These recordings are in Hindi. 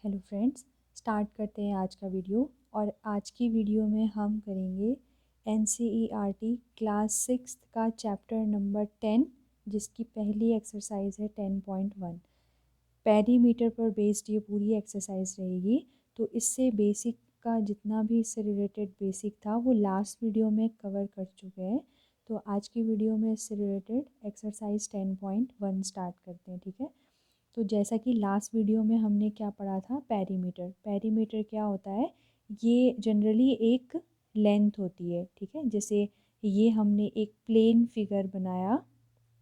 हेलो फ्रेंड्स, स्टार्ट करते हैं आज का वीडियो। और आज की वीडियो में हम करेंगे एनसीईआरटी क्लास 6 का चैप्टर नंबर 10, जिसकी पहली एक्सरसाइज है 10.1। पेरीमीटर पर बेस्ड ये पूरी एक्सरसाइज रहेगी। तो इससे बेसिक का जितना भी इससे रिलेटेड बेसिक था वो लास्ट वीडियो में कवर कर चुके हैं। तो आज की वीडियो में इससे रिलेटेड एक्सरसाइज 10.1 स्टार्ट करते हैं, ठीक है। तो जैसा कि लास्ट वीडियो में हमने क्या पढ़ा था, पेरीमीटर। पेरीमीटर क्या होता है, ये जनरली एक लेंथ होती है, ठीक है। जैसे ये हमने एक प्लेन फिगर बनाया,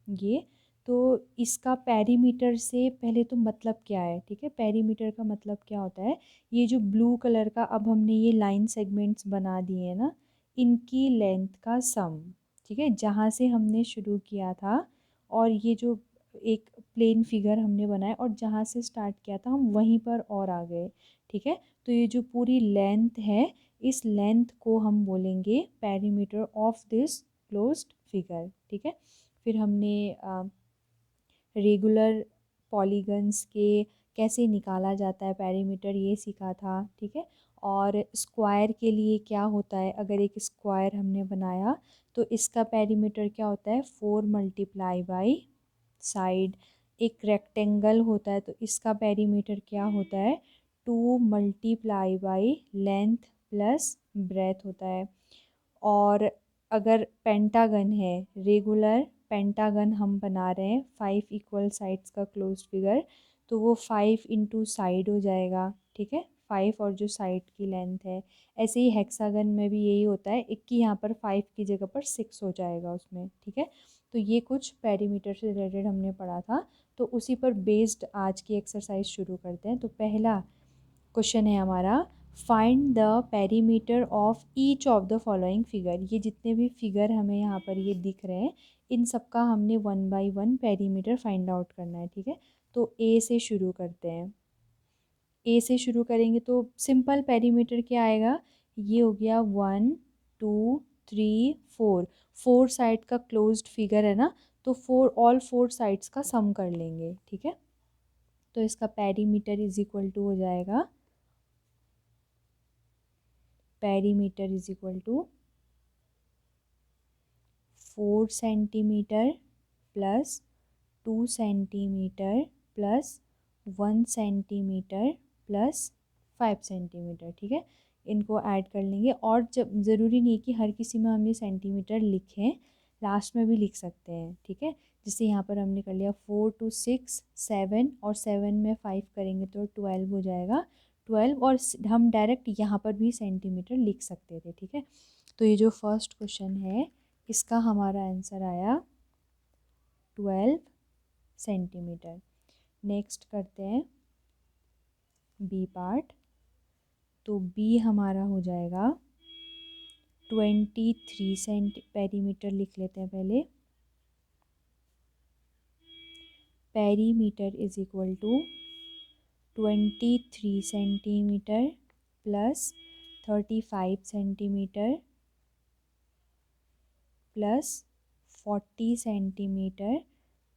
ये तो इसका पेरीमीटर से पहले तो मतलब क्या है, ठीक है। पेरीमीटर का मतलब क्या होता है, ये जो ब्लू कलर का अब हमने ये लाइन सेगमेंट्स बना दिए हैं ना, इनकी लेंथ का सम, ठीक है। जहाँ से हमने शुरू किया था और ये जो एक प्लेन फिगर हमने बनाया और जहाँ से स्टार्ट किया था हम वहीं पर और आ गए, ठीक है। तो ये जो पूरी लेंथ है, इस लेंथ को हम बोलेंगे perimeter of this closed figure, ठीक है। फिर हमने रेगुलर पॉलीगन्स के कैसे निकाला जाता है पेरीमीटर, ये सीखा था, ठीक है। और स्क्वायर के लिए क्या होता है, अगर एक स्क्वायर हमने बनाया तो इसका पेरीमीटर क्या होता है, 4 मल्टीप्लाई बाई साइड। एक रेक्टेंगल होता है तो इसका पेरीमीटर क्या होता है, 2 multiply by length plus breath होता है। और अगर पेंटागन है, रेगुलर पेंटागन हम बना रहे हैं, 5 इक्वल साइड्स का क्लोज्ड फिगर, तो वो 5 इंटू साइड हो जाएगा, ठीक है। 5 और जो साइड की लेंथ है। ऐसे ही हेक्सागन में भी यही होता है, एक की यहाँ पर 5 की जगह पर 6 हो जाएगा उसमें, ठीक है। तो ये कुछ पेरीमीटर से रिलेटेड हमने पढ़ा था। तो उसी पर बेस्ड आज की एक्सरसाइज शुरू करते हैं। तो पहला क्वेश्चन है हमारा, find the perimeter of each of the following figure. ये जितने भी फिगर हमें यहाँ पर ये दिख रहे हैं, इन सब का हमने 1 बाई 1 पेरीमीटर फाइंड आउट करना है, ठीक है। तो ए से शुरू करते हैं। ए से शुरू करेंगे तो सिंपल पेरीमीटर क्या आएगा, ये हो गया 1 2 3 4। 4 साइड का क्लोज्ड फिगर है ना, तो ऑल 4 साइड्स का सम कर लेंगे, ठीक है। तो इसका पेरीमीटर इज इक्वल टू हो जाएगा, perimeter is equal to 4 centimetre plus 2 centimetre plus 1 centimetre plus 5 centimetre, ठीक है। इनको ऐड कर लेंगे। और जब ज़रूरी नहीं कि हर किसी में हम ये सेंटीमीटर लिखें, लास्ट में भी लिख सकते हैं, ठीक है। जैसे यहाँ पर हमने कर लिया 4 to 6 7, और 7 में 5 करेंगे तो 12 हो जाएगा। 12 और हम डायरेक्ट यहाँ पर भी सेंटीमीटर लिख सकते थे, ठीक है। तो ये जो फर्स्ट क्वेश्चन है, इसका हमारा आंसर आया 12 सेंटीमीटर। नेक्स्ट करते हैं बी पार्ट। तो बी हमारा हो जाएगा 23 पेरीमीटर लिख लेते हैं पहले। Perimeter is equal to 23 centimetre plus 35 centimetre plus 40 centimetre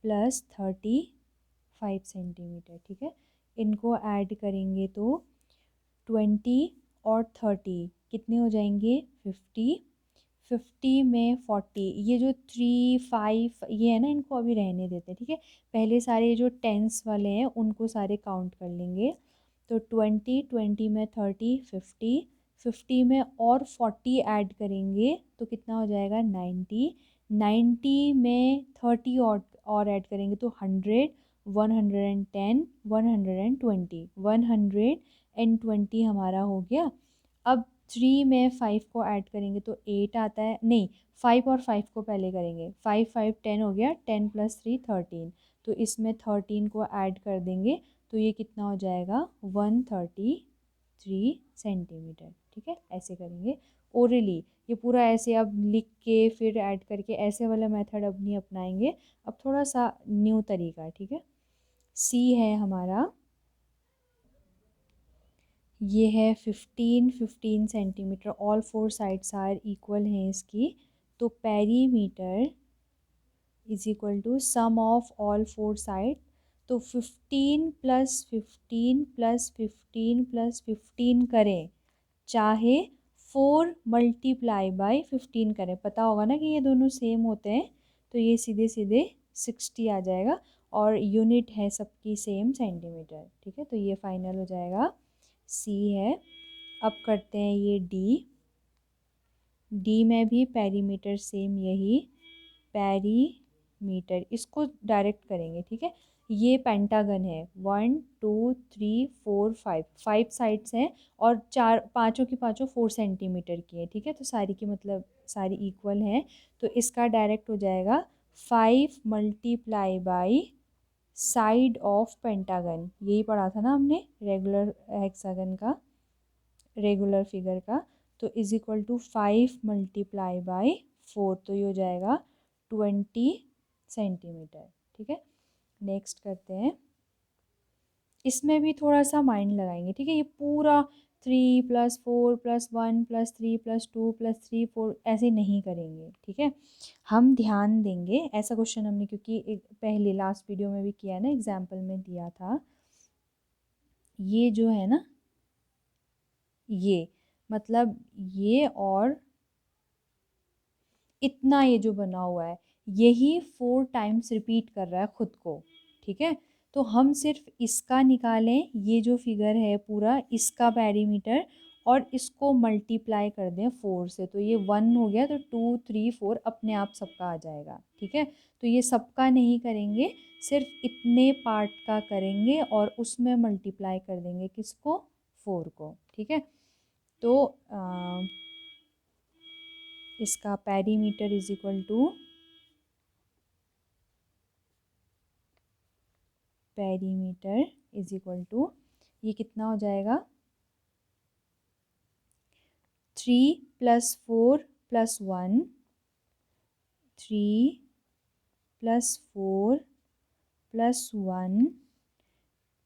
plus 35 centimetre, ठीक है। इनको ऐड करेंगे तो 20 और 30 कितने हो जाएंगे, 50। 50 में 40, ये जो 3 5 ये है ना, इनको अभी रहने देते हैं, ठीक है। पहले सारे जो टेंस वाले हैं उनको सारे काउंट कर लेंगे। तो 20 में 30 50, 50 में और 40 ऐड करेंगे तो कितना हो जाएगा, 90। 90 में 30 और ऐड करेंगे तो 100, 110, 120, 120 हमारा हो गया। अब 3 में 5 को ऐड करेंगे तो 8 आता है, नहीं 5 और 5 को पहले करेंगे, 5 5 10 हो गया, 10 प्लस 3 13। तो इसमें 13 को ऐड कर देंगे तो ये कितना हो जाएगा, 133 सेंटीमीटर, ठीक है। ऐसे करेंगे ओरली, ये पूरा ऐसे अब लिख के फिर ऐड करके ऐसे वाला मेथड अब नहीं अपनाएंगे, अब थोड़ा सा न्यू तरीका है, ठीक है। सी है हमारा, ये है 15 centimetre, all 4 sides are equal हैं इसकी। तो perimeter is equal to sum of all 4 side. तो 15 प्लस 15 प्लस 15 प्लस 15 करें, चाहे 4 मल्टीप्लाई बाय 15 करें, पता होगा ना कि ये दोनों सेम होते हैं, तो ये सीधे सीधे 60 आ जाएगा और यूनिट है सबकी सेम सेंटीमीटर। ठीक है, तो ये फाइनल हो जाएगा, सी है। अब करते हैं ये डी। डी में भी पेरीमीटर सेम यही, पेरीमीटर इसको डायरेक्ट करेंगे। ठीक है, ये पेंटागन है, 1 2 3 4 5, 5 साइड्स हैं और चार पाँचों की पाँचों 4 सेंटीमीटर की है। ठीक है, तो सारी की मतलब सारी इक्वल हैं, तो इसका डायरेक्ट हो जाएगा 5 multiply by side of pentagon. यही पढ़ा था ना हमने रेगुलर हेक्सागन का, रेगुलर फिगर का। तो is equal to 5 multiply by 4, तो ये हो जाएगा 20 सेंटीमीटर। ठीक है, नेक्स्ट करते हैं, इसमें भी थोड़ा सा माइंड लगाएंगे। ठीक है, ये पूरा 3 plus 4 plus 1 plus 3 plus 2 plus 3 4 ऐसे नहीं करेंगे। ठीक है, हम ध्यान देंगे, ऐसा क्वेश्चन हमने क्योंकि एक पहले लास्ट वीडियो में भी किया है ना, एग्जाम्पल में दिया था। ये जो है ना, ये मतलब ये और इतना ये जो बना हुआ है, यही 4 टाइम्स रिपीट कर रहा है खुद को। ठीक है, तो हम सिर्फ इसका निकालें, ये जो फिगर है पूरा इसका पेरीमीटर, और इसको मल्टीप्लाई कर दें 4 से, तो ये 1 हो गया, तो 2 3 4 अपने आप सबका आ जाएगा। ठीक है, तो ये सबका नहीं करेंगे, सिर्फ इतने पार्ट का करेंगे और उसमें मल्टीप्लाई कर देंगे किसको, 4 को। ठीक है, तो इसका perimeter is equal to, perimeter is equal to, ये कितना हो जाएगा, 3 plus 4 plus 1, 3 plus 4 plus 1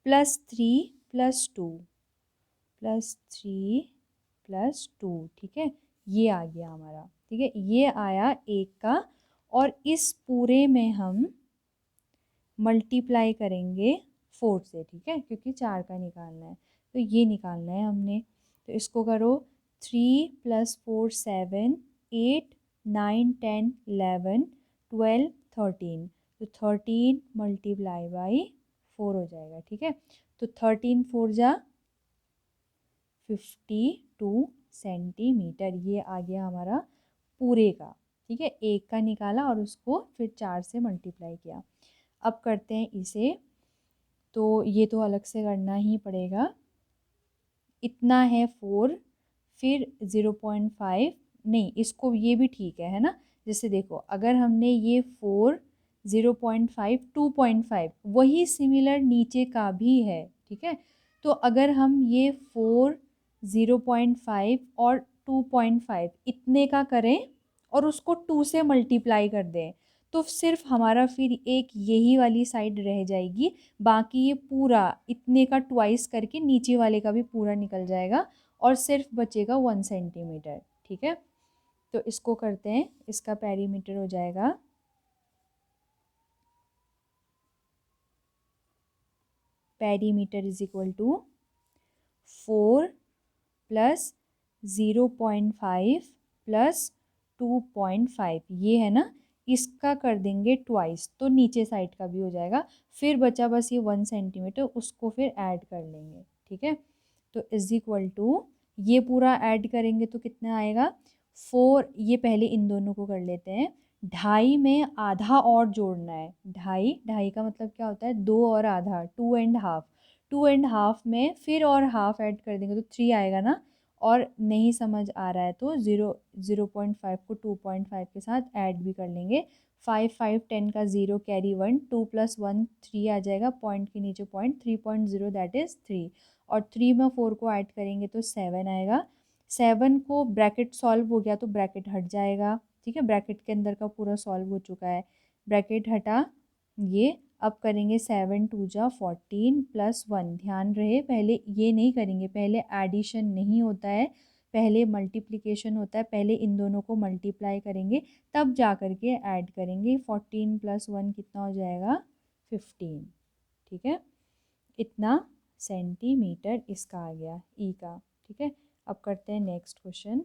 plus 3 plus 2 plus 3 plus 2। ठीक है, ये आ गया हमारा। ठीक है, ये आया एक का, और इस पूरे में हम मल्टीप्लाई करेंगे 4 से। ठीक है, क्योंकि 4 का निकालना है, तो ये निकालना है हमने। तो इसको करो, 3 प्लस 4 7, 8 9 10 11 12 13, तो 13 मल्टीप्लाई बाई 4 हो जाएगा। ठीक है, तो 13 4 जा 52 सेंटीमीटर, ये आ गया हमारा पूरे का। ठीक है, एक का निकाला और उसको फिर 4 से मल्टीप्लाई किया। अब करते हैं इसे, तो ये तो अलग से करना ही पड़ेगा। इतना है 4, फिर 0.5, नहीं इसको ये भी ठीक है ना। जैसे देखो, अगर हमने ये 4 0.5 2.5, वही सिमिलर नीचे का भी है। ठीक है, तो अगर हम ये 4 0.5 और 2.5 इतने का करें और उसको 2 से मल्टीप्लाई कर दें, तो सिर्फ हमारा फिर एक यही वाली साइड रह जाएगी, बाकी ये पूरा इतने का ट्वाइस करके नीचे वाले का भी पूरा निकल जाएगा और सिर्फ बचेगा 1 सेंटीमीटर। ठीक है, तो इसको करते हैं, इसका पेरीमीटर हो जाएगा, perimeter is equal to 4 plus 0.5 plus 2.5, ये है ना, इसका कर देंगे ट्वाइस, तो नीचे साइड का भी हो जाएगा। फिर बचा बस ये 1 सेंटीमीटर, उसको फिर ऐड कर लेंगे। ठीक है, तो इज इक्वल टू, ये पूरा ऐड करेंगे तो कितना आएगा, 4, ये पहले इन दोनों को कर लेते हैं, 2.5 में आधा और जोड़ना है। 2.5, 2.5 का मतलब क्या होता है, 2 और आधा, 2.5, 2.5 में फिर और हाफ ऐड कर देंगे तो 3 आएगा ना। और नहीं समझ आ रहा है तो 0.5 को 2.5 के साथ ऐड भी कर लेंगे। 5 5 10 का 0 कैरी 1, 2 प्लस 1 3 आ जाएगा, पॉइंट के नीचे पॉइंट, 3.0 दैट इज़ 3, और 3 में 4 को ऐड करेंगे तो 7 आएगा। 7 को ब्रैकेट सॉल्व हो गया तो ब्रैकेट हट जाएगा। ठीक है, ब्रैकेट के अंदर का पूरा सॉल्व हो चुका है, ब्रैकेट हटा। ये अब करेंगे 7 2 जा 14 प्लस 1, ध्यान रहे पहले ये नहीं करेंगे, पहले एडिशन नहीं होता है, पहले मल्टीप्लिकेशन होता है, पहले इन दोनों को मल्टीप्लाई करेंगे तब जा कर के ऐड करेंगे। 14 प्लस 1 कितना हो जाएगा, 15। ठीक है, इतना सेंटीमीटर इसका आ गया ई का। ठीक है, अब करते हैं नेक्स्ट क्वेश्चन।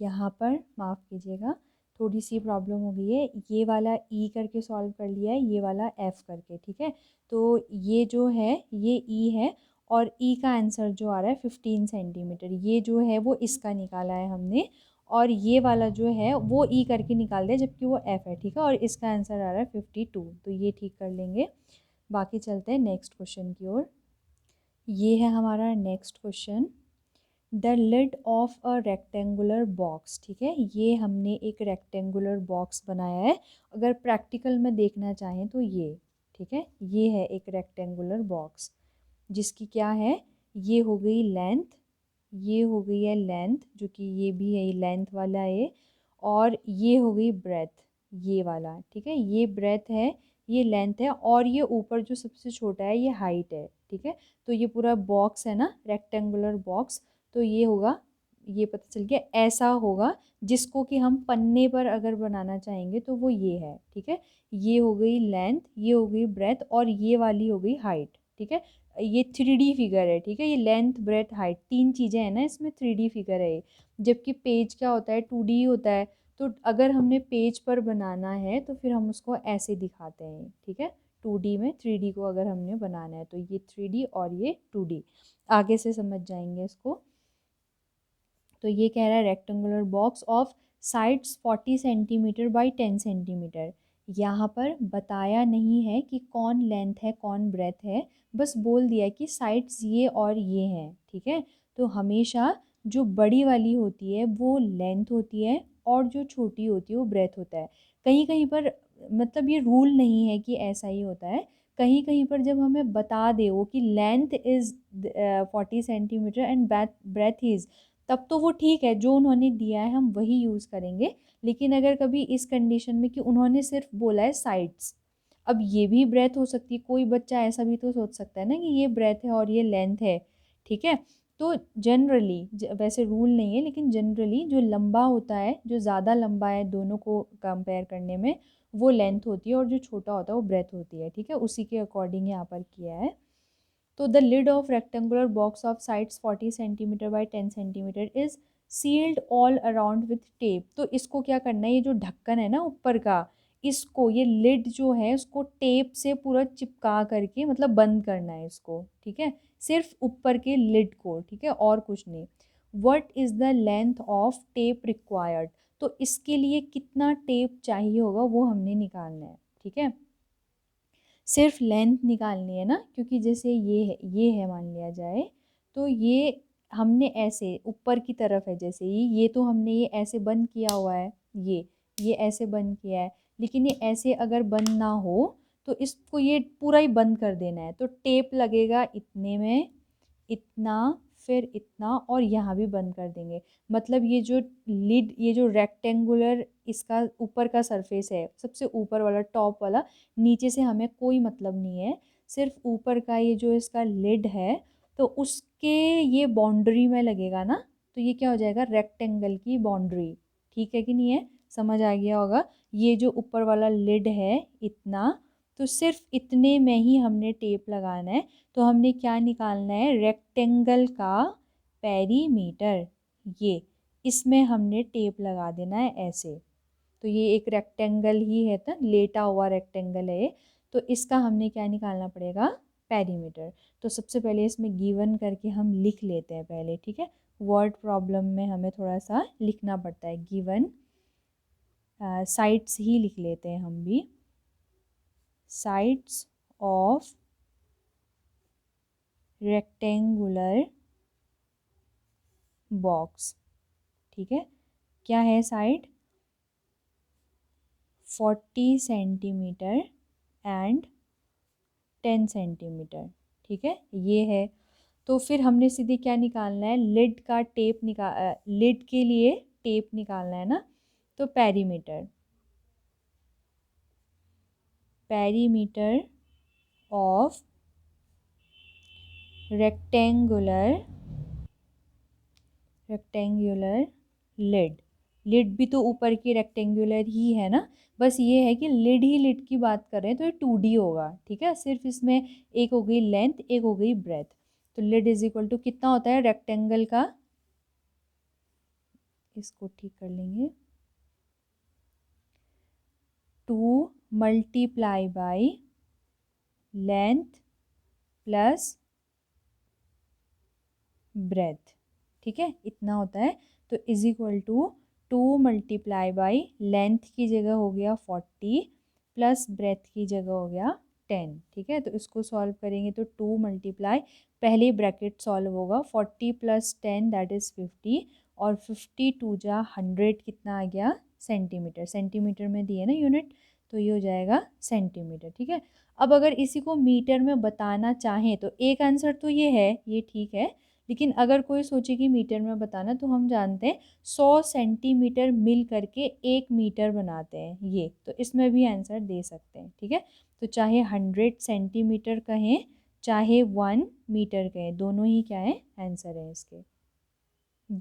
यहाँ पर माफ़ कीजिएगा, थोड़ी सी प्रॉब्लम हो गई है। ये वाला ई करके सॉल्व कर लिया है, ये वाला एफ़ करके। ठीक है, तो ये जो है ये ई है और ई का आंसर जो आ रहा है 15 सेंटीमीटर, ये जो है वो इसका निकाला है हमने, और ये वाला जो है वो ई करके निकाल दिया जबकि वो एफ़ है। ठीक है, और इसका आंसर आ रहा है 52, तो ये ठीक कर लेंगे। बाकी चलते हैं नेक्स्ट क्वेश्चन की ओर। ये है हमारा next question. The lid of a rectangular box. ठीक है, ये हमने एक रेक्टेंगुलर बॉक्स बनाया है। अगर प्रैक्टिकल में देखना चाहें तो ये, ठीक है, ये है एक रेक्टेंगुलर बॉक्स जिसकी क्या है, ये हो गई लेंथ, ये हो गई है लेंथ, जो कि ये भी है, ये लेंथ वाला है, और ये हो गई ब्रेथ, ये वाला। ठीक है, ये ब्रेथ है, ये लेंथ है, और ये ऊपर जो सबसे छोटा है ये हाइट है। ठीक है, तो ये पूरा बॉक्स है ना, रेक्टेंगुलर बॉक्स, तो ये होगा, ये पता चल गया ऐसा होगा जिसको कि हम पन्ने पर अगर बनाना चाहेंगे तो वो ये है। ठीक है, ये हो गई लेंथ, ये हो गई ब्रेथ, और ये वाली हो गई हाइट। ठीक है, ये 3D फिगर है। ठीक है, ये लेंथ ब्रेथ हाइट तीन चीज़ें हैं ना, इसमें 3D फिगर है ये। जबकि पेज क्या होता है, 2D होता है। तो अगर हमने पेज पर बनाना है तो फिर हम उसको ऐसे दिखाते हैं। ठीक है, 2D में 3D को अगर हमने बनाना है तो ये 3D और ये 2D, आगे से समझ जाएंगे इसको। तो ये कह रहा है rectangular box of sides 40 centimetre by 10 centimetre. यहाँ पर बताया नहीं है कि कौन लेंथ है कौन ब्रेथ है, बस बोल दिया कि साइड्स ये और ये हैं। ठीक है, तो हमेशा जो बड़ी वाली होती है वो लेंथ होती है और जो छोटी होती है वो ब्रेथ होता है। कहीं कहीं पर, मतलब ये रूल नहीं है कि ऐसा ही होता है, कहीं कहीं पर जब हमें बता दे वो कि length is 40 centimetre and breadth is, तब तो वो ठीक है, जो उन्होंने दिया है हम वही यूज़ करेंगे। लेकिन अगर कभी इस कंडीशन में कि उन्होंने सिर्फ बोला है साइड्स, अब ये भी ब्रेथ हो सकती है, कोई बच्चा ऐसा भी तो सोच सकता है ना कि ये ब्रेथ है और ये लेंथ है। ठीक है, तो जनरली, वैसे रूल नहीं है लेकिन जनरली जो लंबा होता है, जो ज़्यादा लंबा है दोनों को कंपेयर करने में, वो लेंथ होती है, और जो छोटा होता है वो ब्रेथ होती है। ठीक है, उसी के अकॉर्डिंग यहाँ पर किया है। तो the lid of rectangular box of sides 40 centimetre by 10 centimetre is sealed all around with tape. तो इसको क्या करना है, ये जो ढक्कन है ना ऊपर का, इसको, ये लिड जो है उसको टेप से पूरा चिपका करके, मतलब बंद करना है इसको। ठीक है, सिर्फ ऊपर के लिड को। ठीक है, और कुछ नहीं। What is the length of tape required. तो इसके लिए कितना टेप चाहिए होगा वो हमने निकालना है। ठीक है, सिर्फ लेंथ निकालनी है ना, क्योंकि जैसे ये है मान लिया जाए, तो ये हमने ऐसे ऊपर की तरफ है, जैसे ये तो हमने ये ऐसे बंद किया हुआ है, ये ऐसे बंद किया है, लेकिन ये ऐसे अगर बंद ना हो तो इसको ये पूरा ही बंद कर देना है, तो टेप लगेगा इतने में, इतना, फिर इतना, और यहाँ भी बंद कर देंगे। मतलब ये जो लिड, ये जो रेक्टेंगुलर इसका ऊपर का सरफेस है, सबसे ऊपर वाला टॉप वाला, नीचे से हमें कोई मतलब नहीं है, सिर्फ ऊपर का ये जो इसका लिड है, तो उसके ये बाउंड्री में लगेगा ना, तो ये क्या हो जाएगा, रेक्टेंगल की बाउंड्री। ठीक है कि नहीं है, समझ आ गया होगा। ये जो ऊपर वाला लिड है इतना, तो सिर्फ इतने में ही हमने टेप लगाना है। तो हमने क्या निकालना है, रेक्टेंगल का पेरीमीटर, ये, इसमें हमने टेप लगा देना है ऐसे। तो ये एक रेक्टेंगल ही है, तो लेटा हुआ रेक्टेंगल है ये, तो इसका हमने क्या निकालना पड़ेगा, पेरीमीटर। तो सबसे पहले इसमें गिवन करके हम लिख लेते हैं पहले। ठीक है, वर्ड प्रॉब्लम में हमें थोड़ा सा लिखना पड़ता है, गिवन साइड्स ही लिख लेते हैं हम भी, साइड्स ऑफ रेक्टेंगुलर बॉक्स। ठीक है, क्या है साइड, 40 सेंटीमीटर एंड 10 सेंटीमीटर। ठीक है, ये है। तो फिर हमने सीधे क्या निकालना है, लिड का टेप लिड के लिए टेप निकालना है ना, तो perimeter, perimeter of rectangular lid. Lid भी तो ऊपर की रेक्टेंगुलर ही है ना, बस ये है कि लिड ही लिड की बात कर रहे हैं तो ये 2D होगा, ठीक है। सिर्फ इसमें एक हो गई लेंथ, एक हो गई ब्रेथ। तो लिड इज इक्वल टू कितना होता है रेक्टेंगल का, इसको ठीक कर लेंगे, 2 multiply by length plus breadth, ठीक है, इतना होता है। तो is equal to 2 multiply by length की जगह हो गया 40 प्लस ब्रेथ की जगह हो गया 10, ठीक है। तो इसको सॉल्व करेंगे तो 2 मल्टीप्लाई, पहले ब्रैकेट सॉल्व होगा, 40 प्लस 10 दैट इज़ 50, और 50 टू जा 100 कितना आ गया सेंटीमीटर, सेंटीमीटर में दिए ना यूनिट, तो ये हो जाएगा सेंटीमीटर, ठीक है। अब अगर इसी को मीटर में बताना चाहें तो एक आंसर तो ये है, ये ठीक है, लेकिन अगर कोई सोचे कि मीटर में बताना, तो हम जानते हैं 100 सेंटीमीटर मिल करके 1 मीटर बनाते हैं, ये तो इसमें भी आंसर दे सकते हैं, ठीक है। तो चाहे 100 सेंटीमीटर कहें चाहे 1 मीटर कहें, दोनों ही क्या है आंसर है इसके।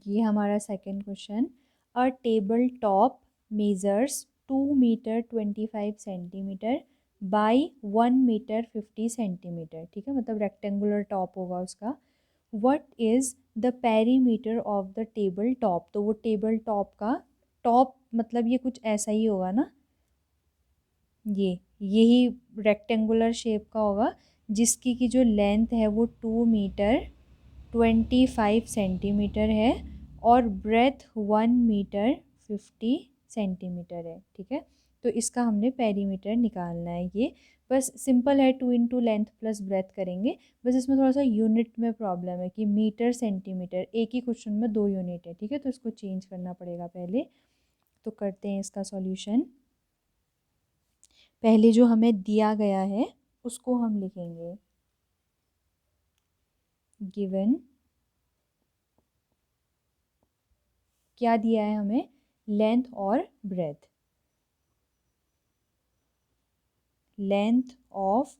ये हमारा second question, a table top measures 2 metre 25 centimetre by 1 metre 50 centimetre, ठीक है, मतलब रेक्टेंगुलर टॉप होगा उसका। What is the perimeter of the table top, तो वो टेबल टॉप का टॉप मतलब ये कुछ ऐसा ही होगा ना, ये यही रेक्टेंगुलर शेप का होगा, जिसकी की जो लेंथ है वो 2 मीटर 25 सेंटीमीटर है और ब्रेथ 1 मीटर 50 सेंटीमीटर है, ठीक है। तो इसका हमने पेरीमीटर निकालना है, ये बस सिंपल है, 2 इंटू लेंथ प्लस ब्रेथ करेंगे, बस इसमें थोड़ा सा यूनिट में प्रॉब्लम है कि मीटर सेंटीमीटर एक ही क्वेश्चन में 2 यूनिट है, ठीक है, तो इसको चेंज करना पड़ेगा पहले। तो करते हैं इसका सॉल्यूशन, पहले जो हमें दिया गया है उसको हम लिखेंगे, गिवन क्या दिया है हमें, लेंथ और breadth, length of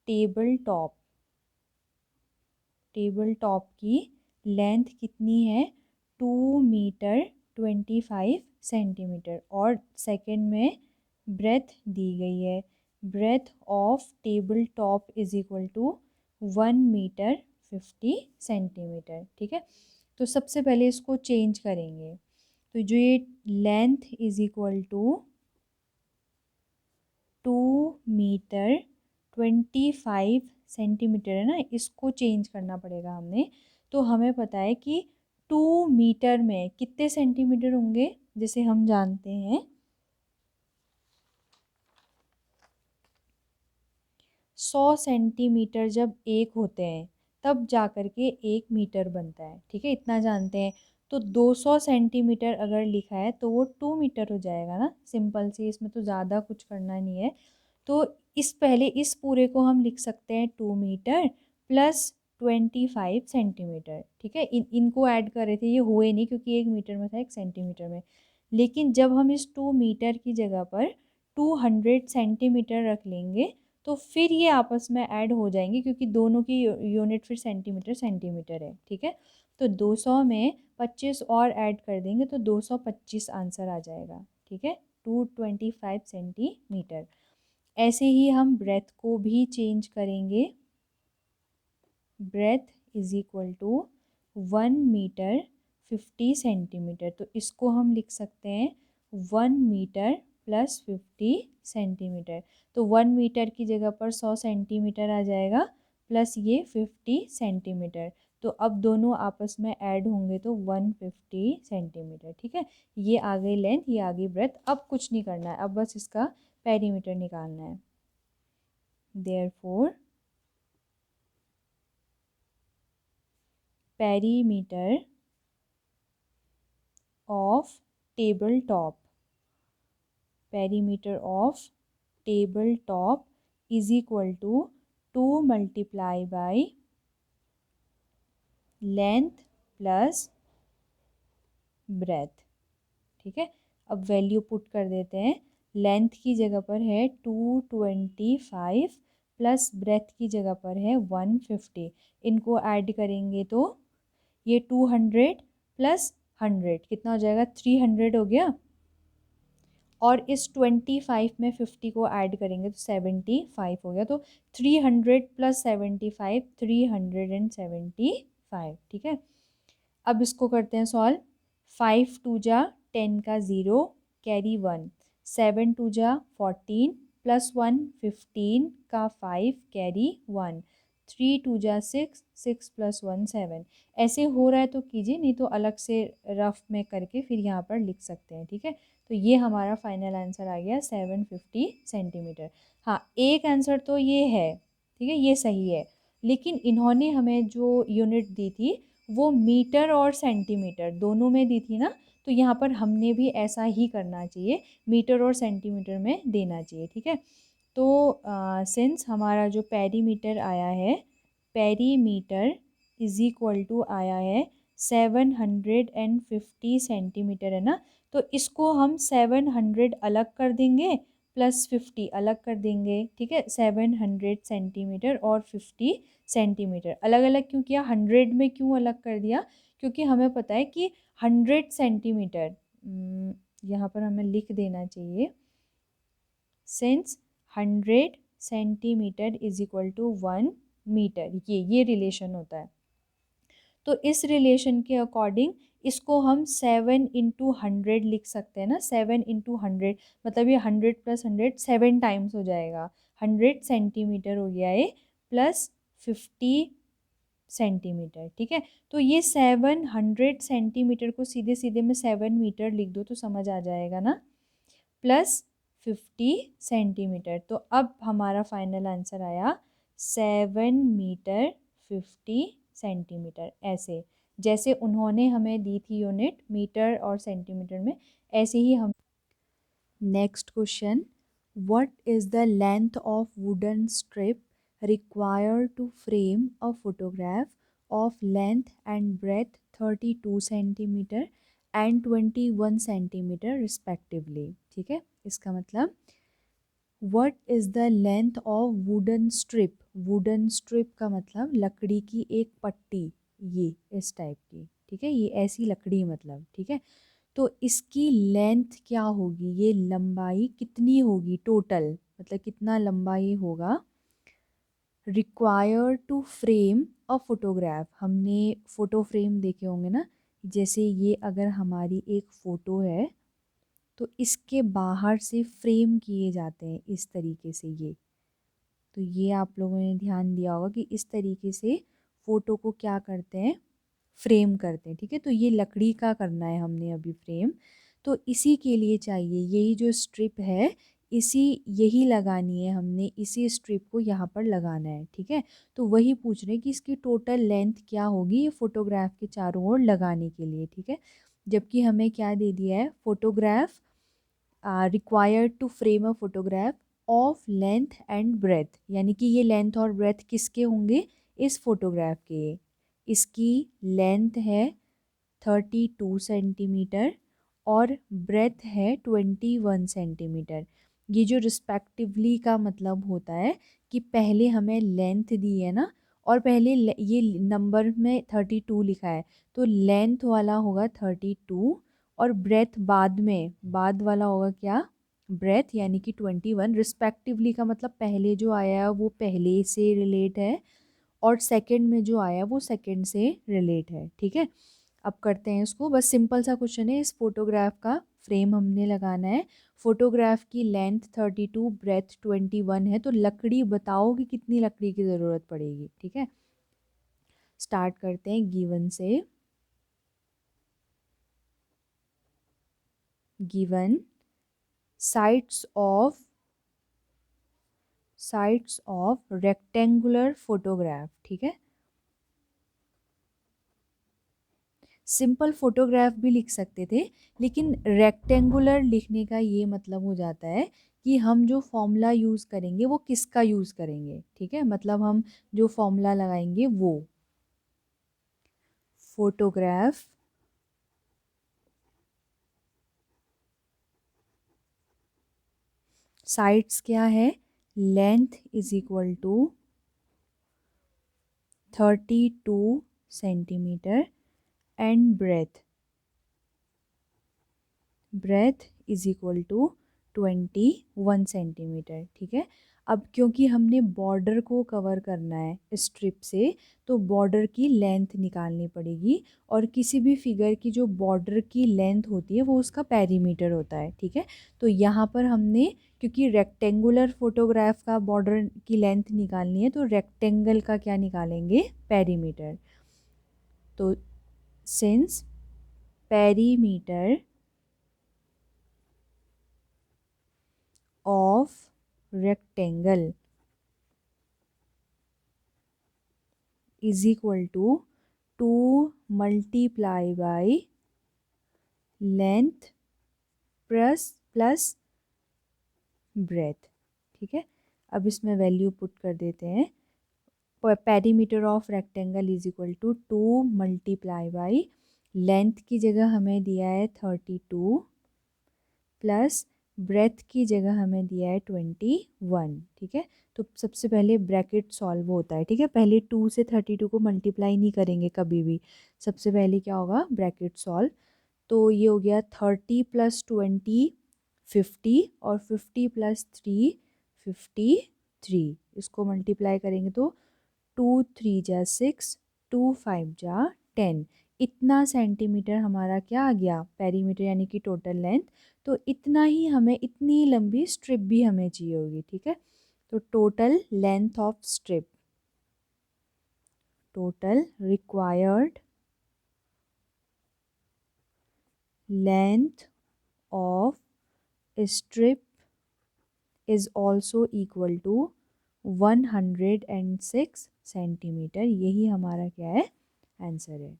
table top, table top की लेंथ कितनी है 2 मीटर 25 सेंटीमीटर, और सेकंड में ब्रेथ दी गई है, breadth of table top is equal to 1 metre 50 centimetre, ठीक है। तो सबसे पहले इसको चेंज करेंगे, तो जो ये length is equal to 2 metre 25 centimetre है ना, इसको चेंज करना पड़ेगा हमने। तो हमें पता है कि 2 मीटर में कितने सेंटीमीटर होंगे, जैसे हम जानते हैं 100 सेंटीमीटर जब एक होते हैं तब जा कर के 1 मीटर बनता है, ठीक है, इतना जानते हैं। तो 200 सेंटीमीटर अगर लिखा है तो वो 2 मीटर हो जाएगा ना, सिंपल सी, इसमें तो ज़्यादा कुछ करना नहीं है। तो इस पहले इस पूरे को हम लिख सकते हैं 2 मीटर प्लस 25 सेंटीमीटर, ठीक है, इनको ऐड कर रहे थे, ये हुए नहीं क्योंकि 1 मीटर में था 1 सेंटीमीटर में, लेकिन जब हम इस 2 मीटर की जगह पर 200 सेंटीमीटर रख लेंगे तो फिर ये आपस में ऐड हो जाएंगे, क्योंकि दोनों की यूनिट फिर सेंटीमीटर सेंटीमीटर है, ठीक है। तो 200 में 25 और ऐड कर देंगे तो 225 आंसर आ जाएगा, ठीक है, 225 सेंटीमीटर। ऐसे ही हम ब्रेथ को भी चेंज करेंगे, breadth is equal to 1 metre 50 centimetre, तो इसको हम लिख सकते हैं 1 मीटर प्लस 50 सेंटीमीटर। तो 1 मीटर की जगह पर 100 सेंटीमीटर आ जाएगा प्लस ये 50 सेंटीमीटर, तो अब दोनों आपस में ऐड होंगे तो 150 सेंटीमीटर, ठीक है। ये आ गई लेंथ, ये आ गई ब्रेथ, अब कुछ नहीं करना है, अब बस इसका पेरीमीटर निकालना है। Therefore perimeter of table top, perimeter of table top is equal to 2 multiply by length plus breadth, ठीक है। अब वैल्यू पुट कर देते हैं, लेंथ की जगह पर है 225 प्लस ब्रेथ की जगह पर है 150, इनको ऐड करेंगे तो ये 200 प्लस 100, कितना हो जाएगा 300 हो गया। और इस 25 में 50 को ऐड करेंगे तो 75 हो गया। तो 300 प्लस 75, 375, ठीक है। अब इसको करते हैं सॉल्व। 5 टू जा 10 का 0, कैरी 1, 7 टू जा 14 प्लस 1 15 का 5, कैरी 1, 3 टू जा 6, 6 प्लस 1 7। ऐसे हो रहा है तो कीजिए, नहीं तो अलग से रफ में करके फिर यहाँ पर लिख सकते हैं, ठीक है। तो ये हमारा फाइनल आंसर आ गया 750 सेंटीमीटर। हाँ, एक आंसर तो ये है, ठीक है, ये सही है। लेकिन इन्होंने हमें जो यूनिट दी थी वो मीटर और सेंटीमीटर दोनों में दी थी ना, तो यहाँ पर हमने भी ऐसा ही करना चाहिए, मीटर और सेंटीमीटर में देना चाहिए, ठीक है। तो सिंस हमारा जो पेरीमीटर आया है, पेरीमीटर इज इक्वल टू आया है 750 सेंटीमीटर, है ना। तो इसको हम 700 अलग कर देंगे प्लस 50 अलग कर देंगे, ठीक है। 700 सेंटीमीटर और 50 सेंटीमीटर अलग अलग क्यों किया, 100 में क्यों अलग कर दिया, क्योंकि हमें पता है कि 100 सेंटीमीटर, यहाँ पर हमें लिख देना चाहिए since 100 centimetre is equal to 1 metre, ये रिलेशन होता है। तो इस रिलेशन के अकॉर्डिंग इसको हम 7 × 100 लिख सकते हैं ना। 7 × 100 मतलब ये 100 प्लस 100 7 टाइम्स हो जाएगा। 100 सेंटीमीटर हो गया ये, प्लस 50 सेंटीमीटर, ठीक है। तो ये 700 सेंटीमीटर को सीधे सीधे में 7 मीटर लिख दो तो समझ आ जाएगा ना, प्लस 50 सेंटीमीटर। तो अब हमारा फाइनल आंसर आया 7 मीटर 50 सेंटीमीटर। ऐसे जैसे उन्होंने हमें दी थी यूनिट मीटर और सेंटीमीटर में, ऐसे ही हम। Next question, what is the length of wooden strip required to frame a photograph of length and breadth 32 centimetre and 21 centimetre respectively, ठीक है। इसका मतलब what is the length of wooden strip, wooden strip का मतलब लकड़ी की एक पट्टी, ये इस टाइप की, ठीक है, ये ऐसी लकड़ी मतलब, ठीक है। तो इसकी लेंथ क्या होगी, ये लंबाई कितनी होगी टोटल, मतलब कितना लंबा ये होगा, required to frame a photograph. हमने फ़ोटो फ्रेम देखे होंगे ना, जैसे ये अगर हमारी एक फ़ोटो है तो इसके बाहर से फ्रेम किए जाते हैं इस तरीके से, ये तो ये आप लोगों ने ध्यान दिया होगा कि इस तरीके से फ़ोटो को क्या करते हैं, फ्रेम करते हैं, ठीक है। तो ये लकड़ी का करना है हमने अभी फ्रेम, तो इसी के लिए चाहिए यही जो स्ट्रिप है, इसी यही लगानी है हमने, इसी स्ट्रिप को यहाँ पर लगाना है, ठीक है। तो वही पूछ रहे हैं कि इसकी टोटल लेंथ क्या होगी ये फोटोग्राफ के चारों ओर लगाने के लिए, ठीक है। जबकि हमें क्या दे दिया है, photograph required to frame a photograph of length and breadth, यानी कि ये लेंथ और ब्रेथ किसके होंगे, इस फोटोग्राफ के। इसकी लेंथ है 32 सेंटीमीटर और ब्रेथ है 21 सेंटीमीटर। ये जो रिस्पेक्टिवली का मतलब होता है कि पहले हमें लेंथ दी है ना, और पहले ये नंबर में 32 लिखा है, तो लेंथ वाला होगा 32 और ब्रेथ बाद में, बाद वाला होगा क्या, ब्रेथ, यानी कि 21। रिस्पेक्टिवली का मतलब पहले जो आया है वो पहले से रिलेट है और सेकंड में जो आया वो सेकंड से रिलेट है, ठीक है। अब करते हैं इसको, बस सिंपल सा क्वेश्चन है, इस फोटोग्राफ का फ्रेम हमने लगाना है। फोटोग्राफ की लेंथ 32, ब्रेथ 21 है, तो लकड़ी बताओ कि कितनी लकड़ी की ज़रूरत पड़ेगी, ठीक है। स्टार्ट करते हैं गिवन से। Given sides of rectangular photograph, ठीक है। सिंपल फोटोग्राफ भी लिख सकते थे, लेकिन रेक्टेंगुलर लिखने का ये मतलब हो जाता है कि हम जो फॉर्मूला यूज़ करेंगे वो किसका यूज़ करेंगे, ठीक है। मतलब हम जो फॉर्मूला लगाएंगे वो फोटोग्राफ साइड्स क्या है, length is equal to 32 centimetre and breadth breadth is equal to 21 centimetre. ठीक है, अब क्योंकि हमने बॉर्डर को कवर करना है स्ट्रिप से, तो बॉर्डर की लेंथ निकालनी पड़ेगी, और किसी भी फिगर की जो बॉर्डर की लेंथ होती है वो उसका पेरीमीटर होता है। ठीक है, तो यहाँ पर हमने, क्योंकि रेक्टेंगुलर फोटोग्राफ का बॉर्डर की लेंथ निकालनी है, तो रेक्टेंगल का क्या निकालेंगे, पेरीमीटर। तो since perimeter of rectangle is equal to 2 multiply by length plus breadth। ठीक है, अब इसमें वैल्यू पुट कर देते हैं। Perimeter of rectangle is equal to 2 multiply by length की जगह हमें दिया है 32 प्लस ब्रेथ की जगह हमें दिया है 21। ठीक है, तो सबसे पहले ब्रैकेट सॉल्व होता है। ठीक है, पहले 2 से 32 को मल्टीप्लाई नहीं करेंगे कभी भी, सबसे पहले क्या होगा, ब्रैकेट सॉल्व। तो ये हो गया 30 प्लस 20 50, और 50 प्लस 3 53। इसको मल्टीप्लाई करेंगे तो 2 3 जा 6, 2 5 जा 10। इतना सेंटीमीटर हमारा क्या आ गया, पेरीमीटर यानी कि टोटल लेंथ। तो इतना ही हमें, इतनी लंबी स्ट्रिप भी हमें चाहिए होगी। ठीक है, तो total length of strip, total required length of strip is also equal to 106 centimetre. यही हमारा क्या है, आंसर है।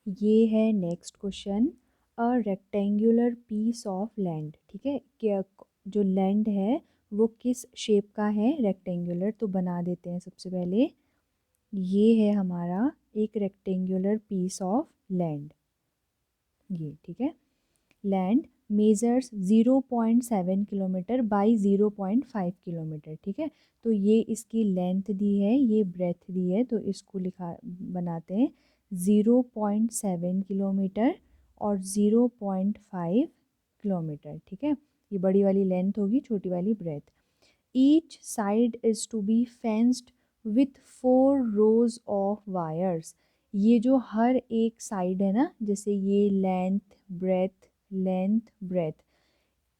ये है next question, a rectangular piece of land. ठीक है, क्या जो लैंड है वो किस शेप का है, रेक्टेंगुलर। तो बना देते हैं सबसे पहले। ये है हमारा एक रेक्टेंगुलर पीस ऑफ लैंड, ये। ठीक है, land measures 0.7 kilometre by 0.5 kilometre. ठीक है, तो ये इसकी लेंथ दी है, ये ब्रेथ दी है, तो इसको लिखा बनाते हैं 0.7 किलोमीटर और 0.5 किलोमीटर। ठीक है, ये बड़ी वाली लेंथ होगी, छोटी वाली breadth. Each side is to be fenced with 4 rows of wires. ये जो हर एक साइड है ना, जैसे ये लेंथ ब्रेथ,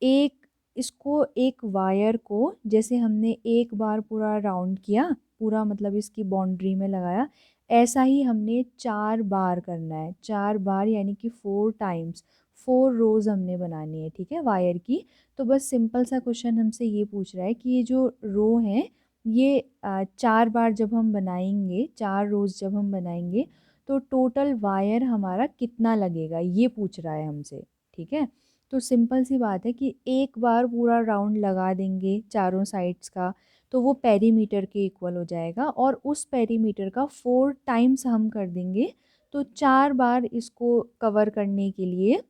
एक, इसको एक वायर को जैसे हमने एक बार पूरा राउंड किया, पूरा मतलब इसकी बाउंड्री में लगाया, ऐसा ही हमने 4 बार करना है। 4 बार यानी कि 4 टाइम्स, 4 रोज हमने बनानी है। ठीक है, वायर की। तो बस सिंपल सा क्वेश्चन हमसे ये पूछ रहा है कि ये जो रो है, ये 4 बार जब हम बनाएंगे, 4 रोज जब हम बनाएंगे, तो टोटल वायर हमारा कितना लगेगा, ये पूछ रहा है हमसे। ठीक है, तो सिंपल सी बात है कि एक बार पूरा राउंड लगा देंगे चारों साइड्स का, तो वो पेरीमीटर के इक्वल हो जाएगा, और उस पेरीमीटर का 4 टाइम्स हम कर देंगे, तो 4 बार इसको कवर करने के लिए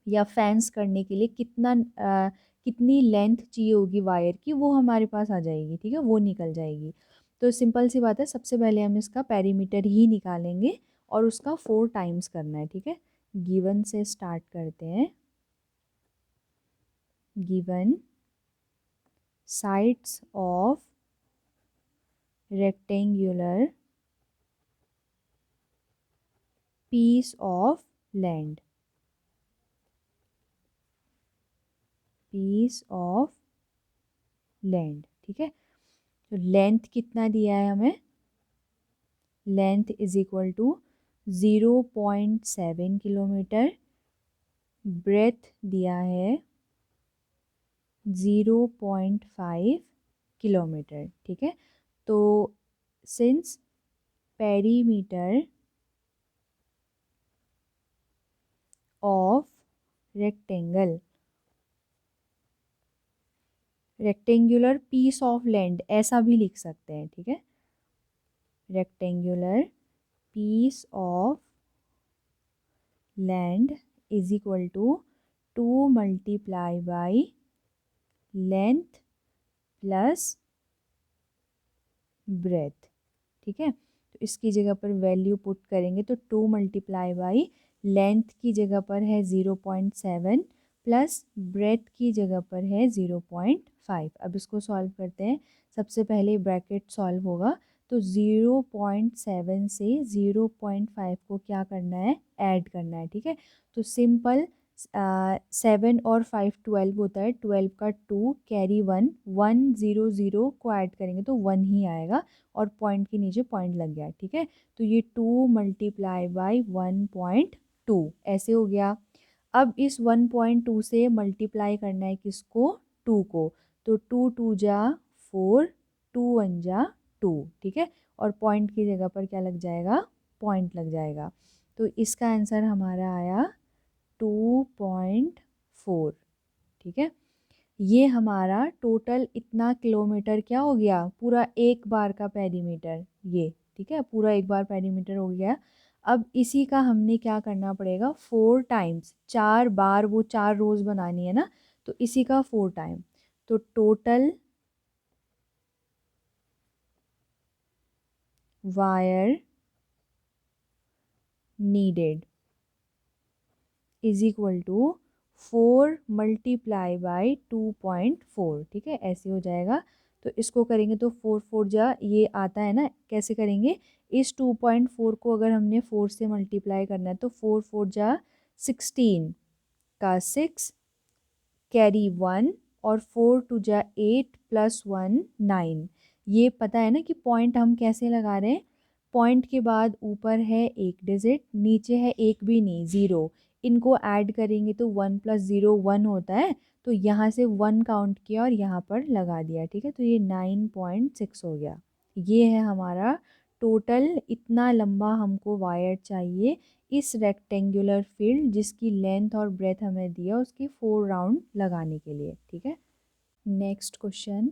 या फेंस करने के लिए कितनी लेंथ चाहिए होगी वायर की, वो हमारे पास आ जाएगी। ठीक है, वो निकल जाएगी। तो सिंपल सी बात है, सबसे पहले हम इसका पेरीमीटर ही निकालेंगे और उसका 4 टाइम्स करना है। ठीक है, गिवन से स्टार्ट करते हैं। Given sides of rectangular piece of land, piece of land। ठीक है, तो लेंथ कितना दिया है हमें, length is equal to 0.7 kilometre, breadth दिया है 0.5 किलोमीटर। ठीक है, तो since perimeter of rectangle, rectangular piece of land ऐसा भी लिख सकते हैं। ठीक है, rectangular piece of land is equal to 2 multiply by length plus breadth. ठीक है, तो इसकी जगह पर वैल्यू पुट करेंगे तो 2 मल्टीप्लाई बाई लेंथ की जगह पर है 0.7 प्लस ब्रेथ की जगह पर है 0.5। अब इसको सॉल्व करते हैं। सबसे पहले ब्रैकेट सॉल्व होगा तो 0.7 से 0.5 को क्या करना है, ऐड करना है। ठीक है, तो सिंपल 7 और 5 12 होता है, 12 का 2 कैरी 1, 100 को ऐड करेंगे तो 1 ही आएगा और पॉइंट के नीचे पॉइंट लग गया। ठीक है, तो ये 2 मल्टीप्लाई बाई 1.2 ऐसे हो गया। अब इस 1.2 से मल्टीप्लाई करना है किसको, 2 को, तो 2 2 जा 4, 2 1 जा 2। ठीक है, और पॉइंट की जगह पर क्या लग जाएगा, पॉइंट लग जाएगा। तो इसका आंसर हमारा आया 2.4। ठीक है, ये हमारा टोटल इतना किलोमीटर क्या हो गया, पूरा एक बार का पेरीमीटर ये। ठीक है, पूरा एक बार पेरीमीटर हो गया। अब इसी का हमने क्या करना पड़ेगा, 4 टाइम्स, 4 बार, वो 4 रोज बनानी है ना, तो इसी का 4 टाइम। तो total wire needed is equal to 4 multiply by 2.4। ठीक है, ऐसे हो जाएगा। तो इसको करेंगे तो 4 4 जा, ये आता है ना, कैसे करेंगे, इस 2.4 को अगर हमने 4 से मल्टीप्लाई करना है तो 4 4 जा 16 का 6 कैरी 1 और 4 टू जा 8 प्लस 1 9। ये पता है ना कि पॉइंट हम कैसे लगा रहे हैं, पॉइंट के बाद ऊपर है एक डिजिट, नीचे है एक भी नहीं, ज़ीरो। इनको ऐड करेंगे तो 1 प्लस 0 1 होता है, तो यहाँ से 1 काउंट किया और यहाँ पर लगा दिया। ठीक है, तो ये 9.6 हो गया। ये है हमारा टोटल, इतना लंबा हमको वायर चाहिए इस रेक्टेंगुलर फील्ड जिसकी लेंथ और ब्रेथ हमें दिया उसकी 4 राउंड लगाने के लिए। ठीक है, next question,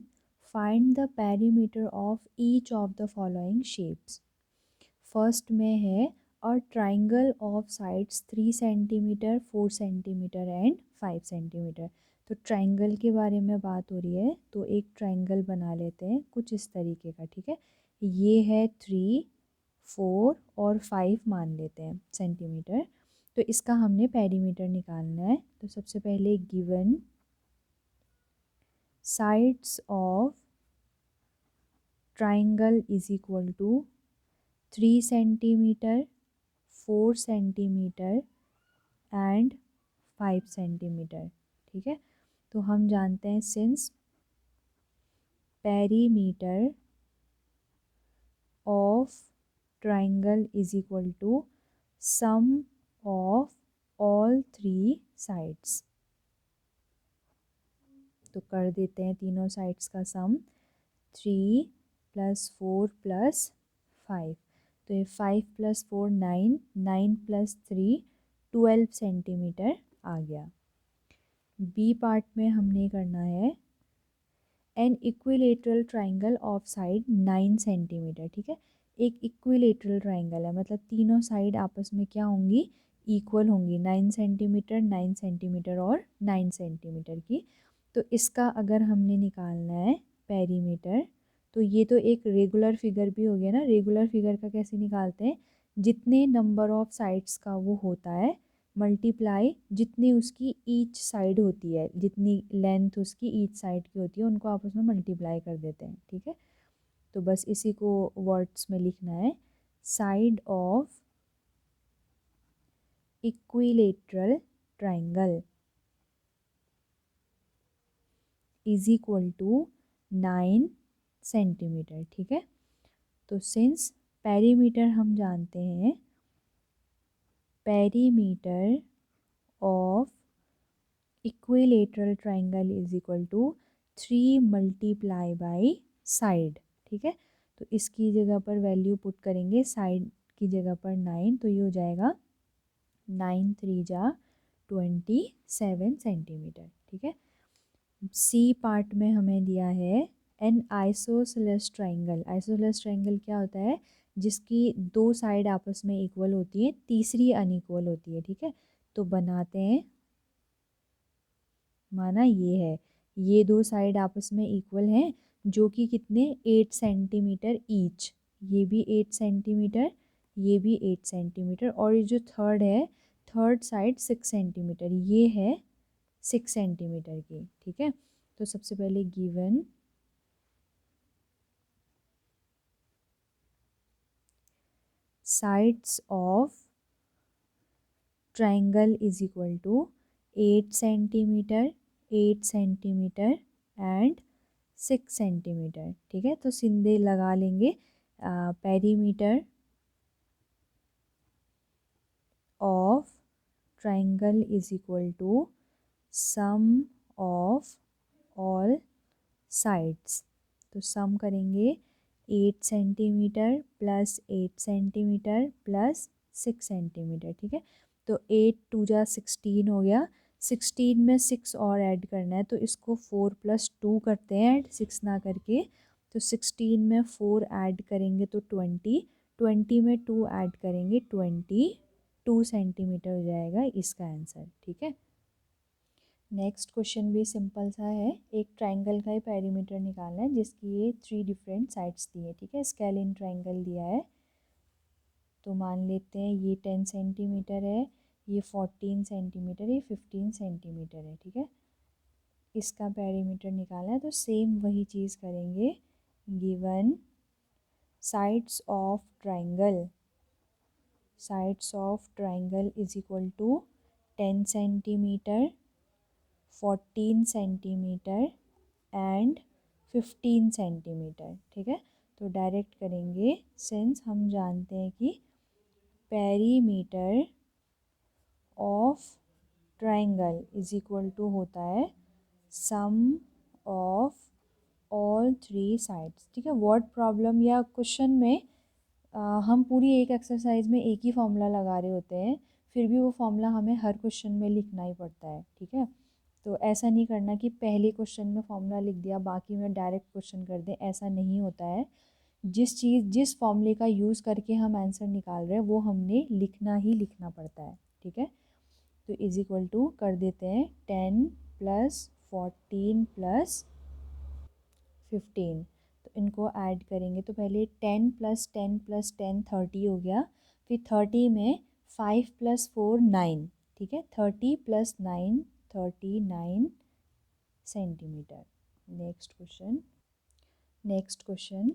find the perimeter of each of the following shapes. First में है a triangle of sides 3 centimetre 4 centimetre and 5 centimetre. तो ट्राइंगल के बारे में बात हो रही है, तो एक ट्राइंगल बना लेते हैं कुछ इस तरीके का। ठीक है, ये है 3 4 और 5 मान लेते हैं सेंटीमीटर। तो इसका हमने पेरीमीटर निकालना है। तो सबसे पहले given sides of triangle is equal to 3 centimetre 4 centimetre and 5 centimetre. ठीक है, तो हम जानते हैं since perimeter of triangle is equal to sum of all 3 sides. तो कर देते हैं तीनों साइड्स का सम, 3 प्लस 4 प्लस 5। तो ये 5 प्लस 4 9, 9 प्लस 3 12 सेंटीमीटर आ गया। बी पार्ट में हमने करना है an equilateral triangle of side 9 centimetre. ठीक है, एक इक्विलेटरल ट्राइंगल है, मतलब तीनों साइड आपस में क्या होंगी, इक्वल होंगी, 9 सेंटीमीटर 9 सेंटीमीटर और 9 सेंटीमीटर की। तो इसका अगर हमने निकालना है पेरीमीटर, तो ये तो एक रेगुलर फिगर भी हो गया ना। रेगुलर फिगर का कैसे निकालते हैं, जितने नंबर ऑफ साइड्स का वो होता है मल्टीप्लाई जितनी उसकी ईच साइड होती है, जितनी लेंथ उसकी ईच साइड की होती है, उनको आपस में मल्टीप्लाई कर देते हैं। ठीक है, तो बस इसी को वर्ड्स में लिखना है, side of equilateral triangle is equal to 9 centimetre. ठीक है, तो सिंस पेरीमीटर हम जानते हैं, perimeter of equilateral triangle is equal to 3 multiply by side. ठीक है, तो इसकी जगह पर वैल्यू पुट करेंगे, साइड की जगह पर 9, तो ये हो जाएगा 9 3 जा 27 सेंटीमीटर। ठीक है, सी पार्ट में हमें दिया है N isosceles triangle. Isosceles triangle क्या होता है, जिसकी 2 साइड आपस में इक्वल होती है, तीसरी अनइक्वल होती है। ठीक है, तो बनाते हैं, माना ये है, ये 2 साइड आपस में इक्वल हैं, जो कि कितने, 8 सेंटीमीटर ईच। ये भी 8 सेंटीमीटर, ये भी 8 सेंटीमीटर, और ये जो थर्ड है थर्ड साइड 6 सेंटीमीटर, ये है 6 सेंटीमीटर की, ठीक है। तो सबसे पहले given sides of triangle is equal to 8 centimetre, 8 centimetre and 6 centimetre, ठीक है। तो सीधे लगा लेंगे perimeter of triangle is equal to sum of all sides. तो सम करेंगे 8 centimetre plus 8 centimetre plus 6 centimetre, ठीक है। तो 8 टू जा 16 हो गया, 16 में 6 और ऐड करना है, तो इसको 4 + 2 करते हैं ऐड, 6 ना करके। तो 16 में 4 ऐड करेंगे तो 20, 20 में 2 ऐड करेंगे 22 सेंटीमीटर हो जाएगा इसका आंसर, ठीक है। नेक्स्ट क्वेश्चन भी सिंपल सा है, एक ट्राइंगल का ही पेरीमीटर निकालना है जिसकी ये 3 डिफरेंट साइड्स दी है, ठीक है। स्केलिन ट्राइंगल दिया है, तो मान लेते हैं ये 10 सेंटीमीटर है, ये 14 सेंटीमीटर, ये 15 सेंटीमीटर है, ठीक है। इसका पेरीमीटर निकालना है, तो सेम वही चीज़ करेंगे। Given sides of triangle, sides of triangle is equal to 10 centimetre, 14 centimetre and 15 centimetre, ठीक है। तो डायरेक्ट करेंगे, सिंस हम जानते हैं कि perimeter of triangle is equal to होता है सम ऑफ ऑल 3 साइड्स, ठीक है। वर्ड प्रॉब्लम या क्वेश्चन में हम पूरी एक एक्सरसाइज में एक ही फॉर्मूला लगा रहे होते हैं, फिर भी वो फॉर्मूला हमें हर क्वेश्चन में लिखना ही पड़ता है, ठीक है। तो ऐसा नहीं करना कि पहले क्वेश्चन में फॉर्मूला लिख दिया बाकी में डायरेक्ट क्वेश्चन कर दें, ऐसा नहीं होता है। जिस फॉर्मूले का यूज़ करके हम आंसर निकाल रहे हैं वो हमने लिखना ही लिखना पड़ता है, ठीक है। तो इज इक्वल टू कर देते हैं 10 + 14 + 15, तो इनको ऐड करेंगे। तो पहले 10 + 10 + 10 30 हो गया, फिर 30 में 5 + 4 9, ठीक है। 30 + 9 39 centimetre. Next question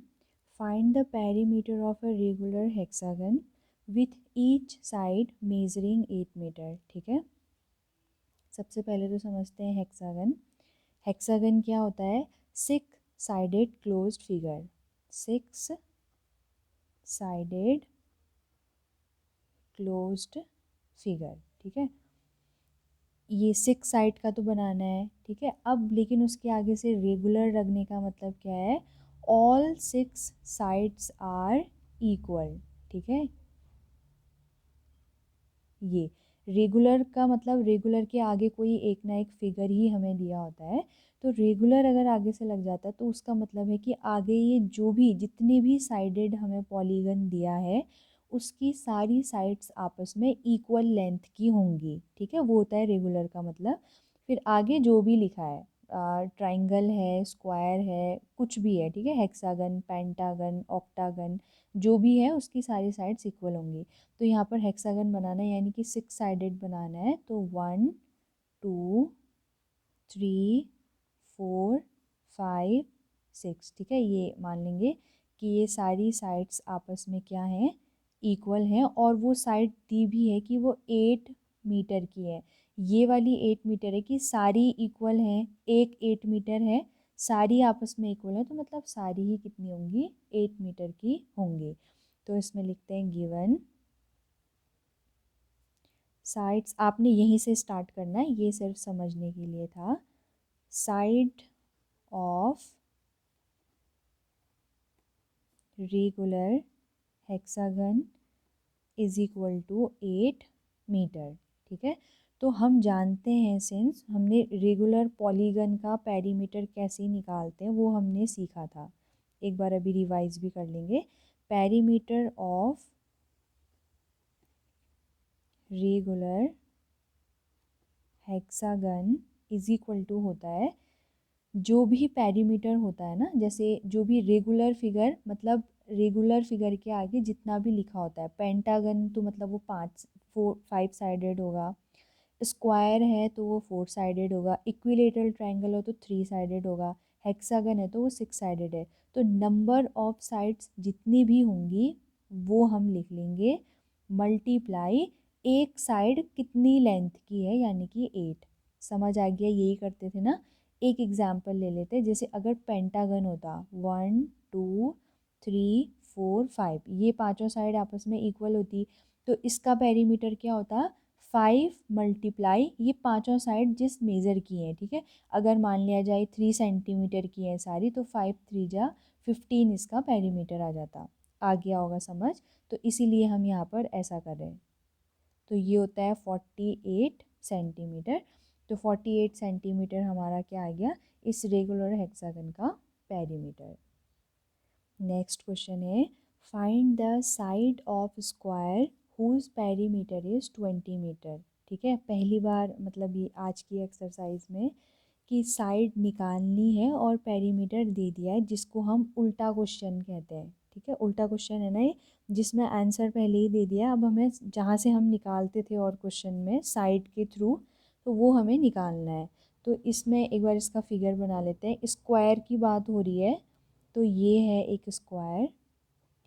find the perimeter of a regular hexagon with each side measuring 8 metre, ठीक है। सबसे पहले तो समझते हैं हेक्सागन। हेक्सागन क्या होता है? 6 sided closed figure, 6 sided closed figure, ठीक है। ये 6 साइड का तो बनाना है, ठीक है। अब लेकिन उसके आगे से रेगुलर रखने का मतलब क्या है? ऑल 6 साइड्स आर इक्वल, ठीक है। ये रेगुलर का मतलब रेगुलर के आगे कोई एक ना एक फिगर ही हमें दिया होता है, तो रेगुलर अगर आगे से लग जाता है तो उसका मतलब है कि आगे ये जो भी जितने भी साइडेड हमें पॉलीगन दिया है उसकी सारी साइड्स आपस में इक्वल लेंथ की होंगी, ठीक है। वो होता है रेगुलर का मतलब। फिर आगे जो भी लिखा है, ट्राइंगल है, स्क्वायर है, कुछ भी है, ठीक है, हेक्सागन, पेंटागन, ऑक्टागन, जो भी है उसकी सारी साइड्स इक्वल होंगी। तो यहाँ पर हेक्सागन बनाना है यानी कि 6 साइडेड बनाना है, तो 1 2 3 4 5 6, ठीक है। ये मान लेंगे कि ये सारी साइड्स आपस में क्या हैं? इक्वल हैं, और वो साइड दी भी है कि वो 8 मीटर की है। ये वाली 8 मीटर है कि सारी इक्वल हैं, एक 8 मीटर है, सारी आपस में इक्वल है, तो मतलब सारी ही कितनी होंगी? 8 मीटर की होंगी। तो इसमें लिखते हैं गिवन साइड्स, आपने यहीं से स्टार्ट करना है, ये सिर्फ समझने के लिए था। Side of regular hexagon is equal to 8 metre, ठीक है। तो हम जानते हैं, सिंस हमने रेगुलर पॉलीगन का पेरीमीटर कैसे निकालते हैं वो हमने सीखा था, एक बार अभी रिवाइज भी कर लेंगे। Perimeter of regular hexagon is equal to होता है जो भी पेरीमीटर होता है ना, जैसे जो भी रेगुलर फिगर मतलब रेगुलर फिगर के आगे जितना भी लिखा होता है, पेंटागन तो मतलब वो 5 साइडेड होगा, स्क्वायर है तो वो 4 साइडेड होगा, इक्विलेटरल ट्रायंगल हो तो 3 साइडेड होगा, हेक्सागन है तो वो 6 साइडेड है। तो नंबर ऑफ साइड्स जितनी भी होंगी वो हम लिख लेंगे मल्टीप्लाई एक साइड कितनी लेंथ की है, यानी कि 8। समझ आ गया, यही करते थे ना। एक एग्जाम्पल ले लेते, जैसे अगर पेंटागन होता 1 2 3 4 5, ये पांचों साइड आपस में इक्वल होती, तो इसका पेरीमीटर क्या होता 5 मल्टीप्लाई ये पांचों साइड जिस मेज़र की हैं, ठीक है। अगर मान लिया जाए 3 सेंटीमीटर की है सारी, तो 5 3 जा 15 इसका पेरीमीटर आ जाता। आ गया होगा समझ, तो इसीलिए हम यहाँ पर ऐसा कर रहे हैं। तो ये होता है 48 सेंटीमीटर। तो 48 सेंटीमीटर हमारा क्या आ गया इस रेगुलर हेक्सागन का पेरीमीटर। नेक्स्ट क्वेश्चन है, find the side of square whose perimeter is 20 metre. ठीक है, पहली बार मतलब ये आज की एक्सरसाइज में कि साइड निकालनी है और पेरीमीटर दे दिया है, जिसको हम उल्टा क्वेश्चन कहते हैं। ठीक है, उल्टा क्वेश्चन है ना ये, जिसमें आंसर पहले ही दे दिया, अब हमें जहाँ से हम निकालते थे और क्वेश्चन में साइड के थ्रू, तो वो हमें निकालना है। तो इसमें एक बार इसका फिगर बना लेते हैं। स्क्वायर की बात हो रही है, तो ये है एक स्क्वायर,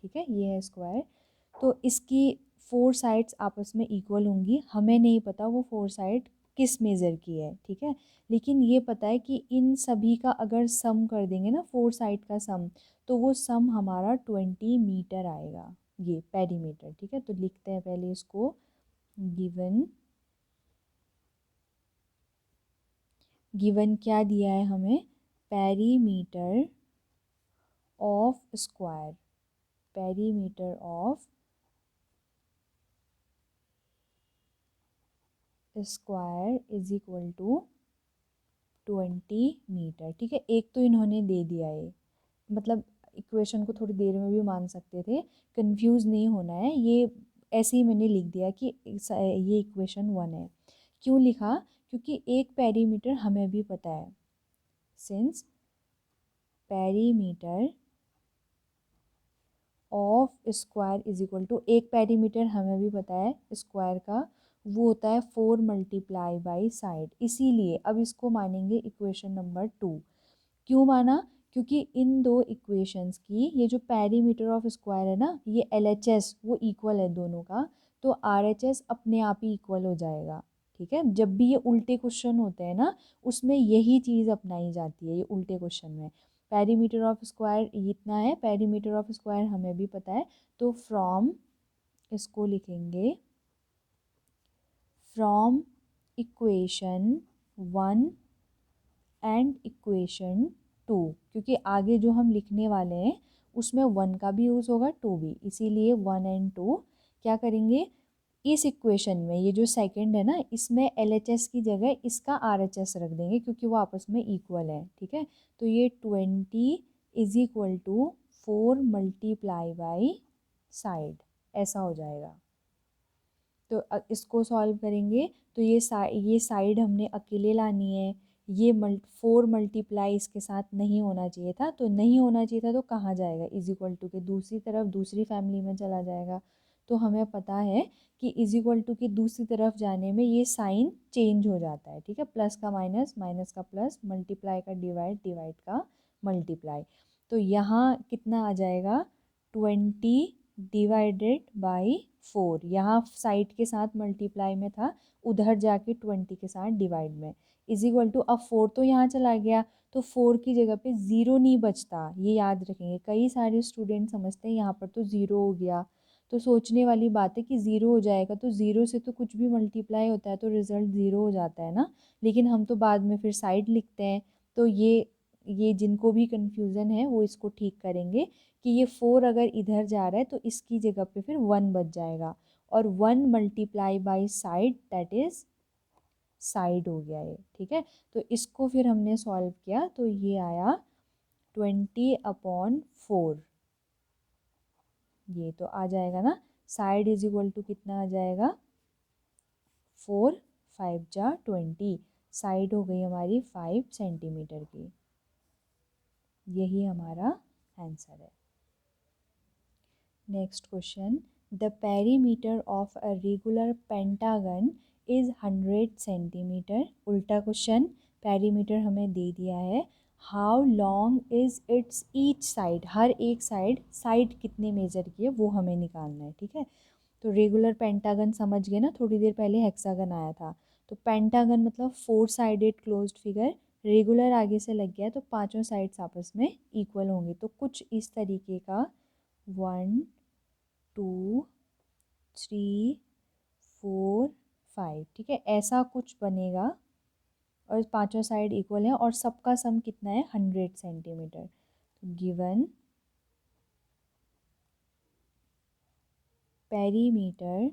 ठीक है, ये है स्क्वायर। तो इसकी 4 साइड्स आपस में इक्वल होंगी, हमें नहीं पता वो 4 साइड किस मेज़र की है, ठीक है। लेकिन ये पता है कि इन सभी का अगर सम कर देंगे ना, 4 साइड का सम, तो वो सम हमारा 20 मीटर आएगा, ये पेरीमीटर। ठीक है, तो लिखते हैं पहले इसको, गिवन गिवन क्या दिया है हमें, perimeter of square, perimeter of square is equal to 20 metre. ठीक है, एक तो इन्होंने दे दिया है, मतलब इक्वेशन को थोड़ी देर में भी मान सकते थे, कंफ्यूज नहीं होना है। ये ऐसे ही मैंने लिख दिया कि ये इक्वेशन 1 है। क्यों लिखा, क्योंकि एक पेरीमीटर हमें भी पता है, since perimeter of square is equal to, एक पेरीमीटर हमें भी पता है स्क्वायर का, वो होता है 4 मल्टीप्लाई बाई साइड। इसीलिए अब इसको मानेंगे इक्वेशन नंबर 2। क्यों माना, क्योंकि इन दो इक्वेशंस की ये जो पेरीमीटर ऑफ स्क्वायर है ना, ये LHS वो इक्वल है दोनों का, तो RHS अपने आप ही इक्वल हो जाएगा। ठीक है, जब भी ये उल्टे क्वेश्चन होते हैं ना, उसमें यही चीज़ अपनाई जाती है, ये उल्टे क्वेश्चन में। पेरीमीटर ऑफ स्क्वायर इतना है, पेरीमीटर ऑफ स्क्वायर हमें भी पता है, तो फ्रॉम, इसको लिखेंगे फ्रॉम इक्वेशन 1 एंड इक्वेशन 2, क्योंकि आगे जो हम लिखने वाले हैं उसमें 1 का भी यूज़ होगा, 2 भी, इसीलिए 1 एंड 2 क्या करेंगे, इस इक्वेशन में ये जो सेकंड है ना, इसमें LHS की जगह इसका RHS रख देंगे, क्योंकि वो आपस में इक्वल है। ठीक है, तो ये 20 is equal to 4 multiply by side, ऐसा हो जाएगा। तो इसको सॉल्व करेंगे, तो ये साइड हमने अकेले लानी है, ये 4 मल्टीप्लाई इसके साथ नहीं होना चाहिए था, तो नहीं होना चाहिए था तो कहाँ जाएगा, इज इक्वल टू के दूसरी तरफ, दूसरी फैमिली में चला जाएगा। तो हमें पता है कि इज इक्वल टू की दूसरी तरफ जाने में ये साइन चेंज हो जाता है। ठीक है, प्लस का माइनस, माइनस का प्लस, मल्टीप्लाई का डिवाइड, डिवाइड का मल्टीप्लाई। तो यहाँ कितना आ जाएगा, 20 डिवाइडेड बाई 4, यहाँ साइड के साथ मल्टीप्लाई में था, उधर जाके 20 के साथ डिवाइड में, इज इक्वल टू, अब 4 तो यहाँ चला गया, तो 4 की जगह पे 0 नहीं बचता, ये याद रखेंगे। कई सारे स्टूडेंट समझते हैं यहाँ पर तो 0 हो गया, तो सोचने वाली बात है कि 0 हो जाएगा, तो 0 से तो कुछ भी मल्टीप्लाई होता है तो रिजल्ट 0 हो जाता है ना, लेकिन हम तो बाद में फिर साइड लिखते हैं। तो ये जिनको भी कन्फ्यूज़न है वो इसको ठीक करेंगे कि ये 4 अगर इधर जा रहा है तो इसकी जगह पे फिर 1 बच जाएगा, और 1 multiply by side, that is side हो गया ये। ठीक है, तो इसको फिर हमने सॉल्व किया, तो ये आया 20/4, ये तो आ जाएगा ना, साइड इज इक्वल टू कितना आ जाएगा, 4 5 जा 20, साइड हो गई हमारी 5 सेंटीमीटर की। यही हमारा आंसर है। Next question, the perimeter of a regular pentagon is 100 centimetre. उल्टा क्वेश्चन, पेरीमीटर हमें दे दिया है, how long is its each side, हर एक साइड कितने मेजर की है वो हमें निकालना है। ठीक है, तो रेगुलर पेंटागन समझ गए ना, थोड़ी देर पहले हेक्सागन आया था, तो पेंटागन मतलब 4 साइडेड क्लोज्ड फिगर, रेगुलर आगे से लग गया तो पांचों साइड्स आपस में इक्वल होंगे, तो कुछ इस तरीके का 1 2 3 4 5, ठीक है, ऐसा कुछ बनेगा और पांचों साइड इक्वल है और सबका सम कितना है 100 सेंटीमीटर। तो given perimeter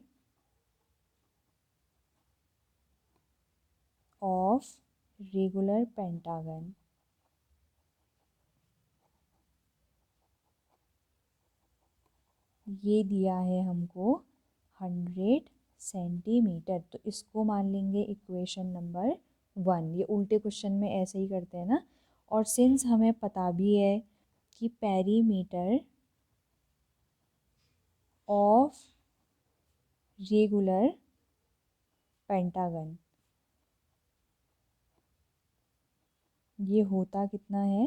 of regular pentagon, ये दिया है हमको 100 सेंटीमीटर, तो इसको मान लेंगे इक्वेशन नंबर 1। ये उल्टे क्वेश्चन में ऐसे ही करते हैं ना, और सिंस हमें पता भी है कि पेरीमीटर ऑफ रेगुलर पेंटागन ये होता कितना है,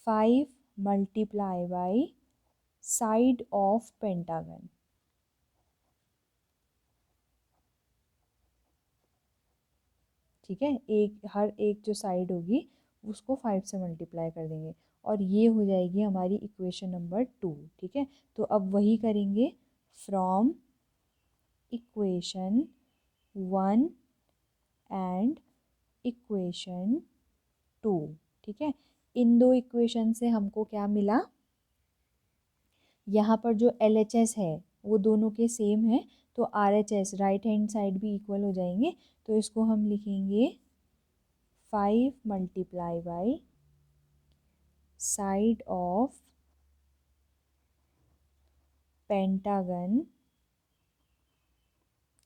5 multiply by side of pentagon. ठीक है, एक हर एक जो साइड होगी उसको 5 से मल्टीप्लाई कर देंगे और ये हो जाएगी हमारी इक्वेशन नंबर 2। ठीक है, तो अब वही करेंगे, फ्रॉम इक्वेशन 1 एंड इक्वेशन 2। ठीक है, इन दो इक्वेशन से हमको क्या मिला, यहाँ पर जो LHS है वो दोनों के सेम है, तो RHS राइट हैंड साइड भी इक्वल हो जाएंगे, तो इसको हम लिखेंगे 5 multiply by side of pentagon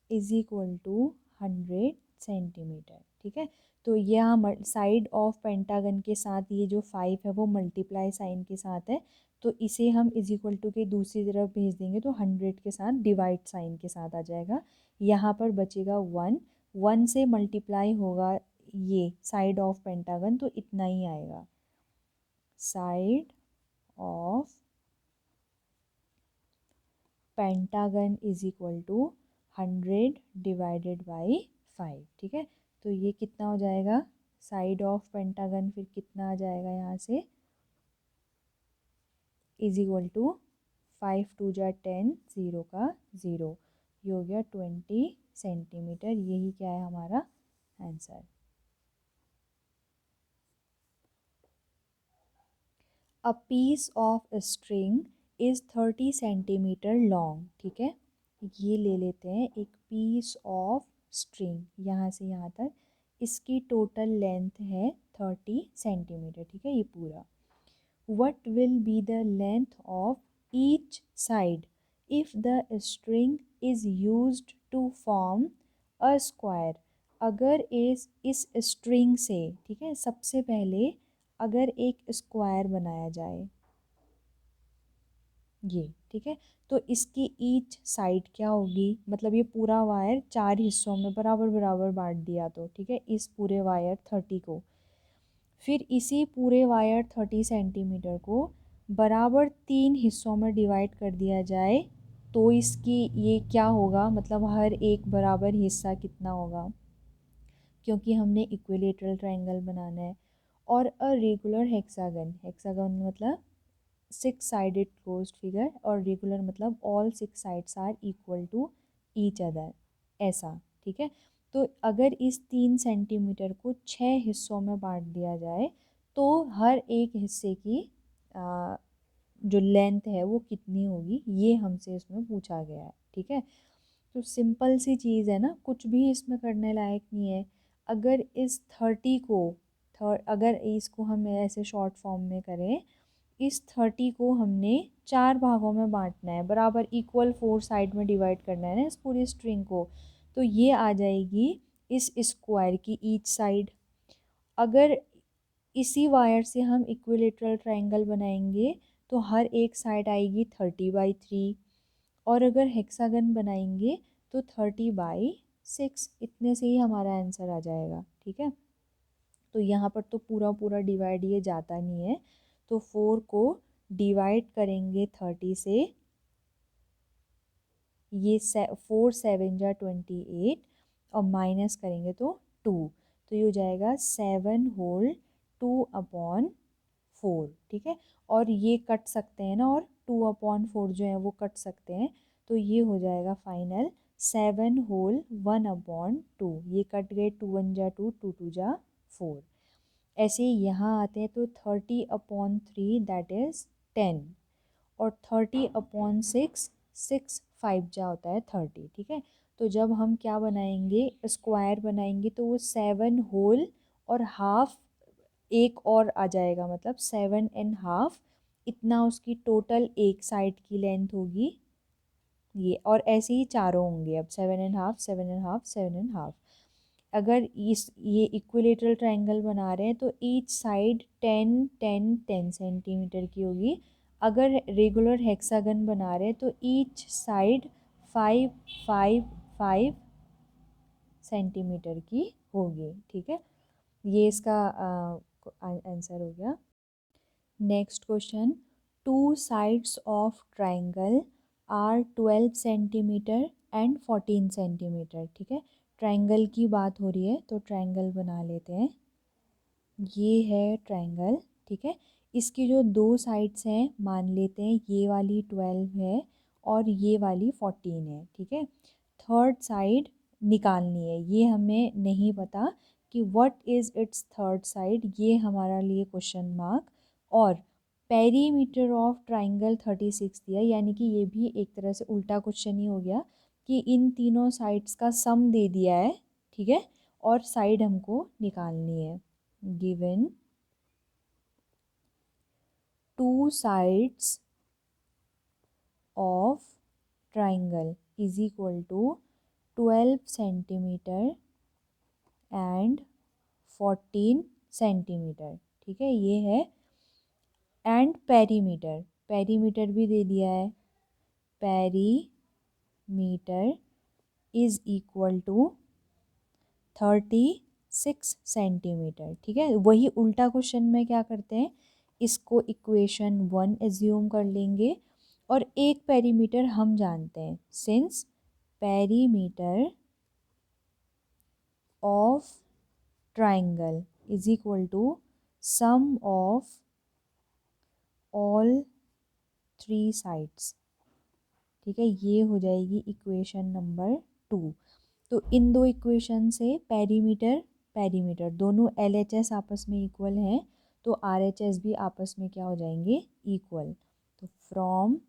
is equal to 100 centimetre. ठीक है, तो यहाँ साइड ऑफ पेंटागन के साथ ये जो 5 है वो मल्टीप्लाई साइन के साथ है, तो इसे हम इज इक्वल टू के दूसरी तरफ भेज देंगे तो 100 के साथ डिवाइड साइन के साथ आ जाएगा, यहाँ पर बचेगा 1, 1 से मल्टीप्लाई होगा ये साइड ऑफ पेंटागन तो इतना ही आएगा, side of pentagon is equal to 100 divided by 5। ठीक है, तो ये कितना हो जाएगा, साइड ऑफ पेंटागन फिर कितना आ जाएगा यहाँ से, इज इक्वल टू 5 2 जा 10, 0 का 0, ये हो गया 20 सेंटीमीटर। यही क्या है हमारा answer. A piece of string is 30 centimetre long. ठीक है, ये ले लेते हैं एक पीस ऑफ स्ट्रिंग, यहाँ से यहाँ तक इसकी टोटल लेंथ है 30 सेंटीमीटर। ठीक है, ये पूरा, what will be the length of each side if the string is used to form a square। अगर इस स्ट्रिंग से, ठीक है, सबसे पहले अगर एक स्क्वायर बनाया जाए, ये ठीक है, तो इसकी ईच साइड क्या होगी, मतलब ये पूरा वायर 4 हिस्सों में बराबर बराबर बांट दिया तो, ठीक है, इस पूरे वायर 30 को, फिर इसी पूरे वायर 30 सेंटीमीटर को बराबर 3 हिस्सों में डिवाइड कर दिया जाए, तो इसकी ये क्या होगा, मतलब हर एक बराबर हिस्सा कितना होगा, क्योंकि हमने इक्विलेटरल ट्रायंगल बनाना है। और अ रेगुलर हेक्सागन, हेक्सागन मतलब 6 साइडेड क्लोज्ड फिगर, और रेगुलर मतलब all 6 sides are equal to each other, ऐसा। ठीक है, तो अगर इस 3 सेंटीमीटर को 6 हिस्सों में बांट दिया जाए तो हर एक हिस्से की जो लेंथ है वो कितनी होगी, ये हमसे इसमें पूछा गया है। ठीक है, तो सिंपल सी चीज़ है ना, कुछ भी इसमें करने लायक नहीं है। अगर इस 30 को अगर इसको हम ऐसे शॉर्ट फॉर्म में करें, इस 30 को हमने 4 भागों में बांटना है, बराबर इक्वल 4 साइड में डिवाइड करना है ना इस पूरी स्ट्रिंग को, तो ये आ जाएगी इस स्क्वायर की ईच साइड। अगर इसी वायर से हम इक्विलेटरल ट्रायंगल बनाएंगे तो हर एक साइड आएगी 30/3। और अगर हेक्सागन बनाएंगे तो 30/6। इतने से ही हमारा आंसर आ जाएगा। ठीक है, तो यहाँ पर तो पूरा पूरा डिवाइड ये जाता नहीं है, तो 4 को डिवाइड करेंगे 30 से, ये 4 7 जा 28, और माइनस करेंगे तो 2, तो ये हो जाएगा 7/2/4। ठीक है, और ये कट सकते हैं ना, और 2/4 जो है वो कट सकते हैं, तो ये हो जाएगा फाइनल 7/1/2। ये कट गए, 2 1 जा 2, 2 2 जा 4। ऐसे ही यहाँ आते हैं तो 30/3 दैट इज़ 10, और 30/6, 6 5 जा होता है 30। ठीक है, तो जब हम क्या बनाएंगे, स्क्वायर बनाएंगे, तो वो 7 होल और हाफ एक और आ जाएगा, मतलब 7.5, इतना उसकी टोटल एक साइड की लेंथ होगी ये। और ऐसे ही चारों होंगे, अब 7.5 7.5 7.5। अगर इस ये इक्विलेटरल ट्रायंगल बना रहे हैं तो ईच साइड 10 सेंटीमीटर की होगी। अगर रेगुलर हेक्सागन बना रहे हैं तो ईच साइड 5 5 5 सेंटीमीटर की होगी। ठीक है, ये इसका आंसर हो गया। Next question, two sides of triangle are 12 centimetre and 14 centimetre. ठीक है, ट्राइंगल की बात हो रही है तो ट्राइंगल बना लेते हैं। ये है ट्राइंगल। ठीक है, इसकी जो दो साइड्स हैं मान लेते हैं, ये वाली 12 है और ये वाली 14 है। ठीक है, थर्ड साइड निकालनी है, ये हमें नहीं पता कि what is it's third side, ये हमारा लिए क्वेश्चन मार्क। और पेरीमीटर ऑफ ट्राइंगल 36 दिया, यानी कि ये भी एक तरह से उल्टा क्वेश्चन ही हो गया कि इन तीनों साइड्स का सम दे दिया है। ठीक है, और साइड हमको निकालनी है। Given two sides of triangle is equal to 12 centimetre and 14 centimetre. ठीक है, ये है। एंड पेरीमीटर, पेरीमीटर भी दे दिया है, perimeter is equal to 36 centimetre. ठीक है, वही उल्टा क्वेश्चन में क्या करते हैं, इसको इक्वेशन 1 एज्यूम कर लेंगे, और एक पेरीमीटर हम जानते हैं, since perimeter of triangle is equal to sum of all 3 sides. ठीक है, ये हो जाएगी इक्वेशन नंबर 2। तो इन दो इक्वेशन से पेरीमीटर पेरीमीटर दोनों LHS आपस में इक्वल हैं, तो RHS भी आपस में क्या हो जाएंगे, इक्वल। तो फ्रॉम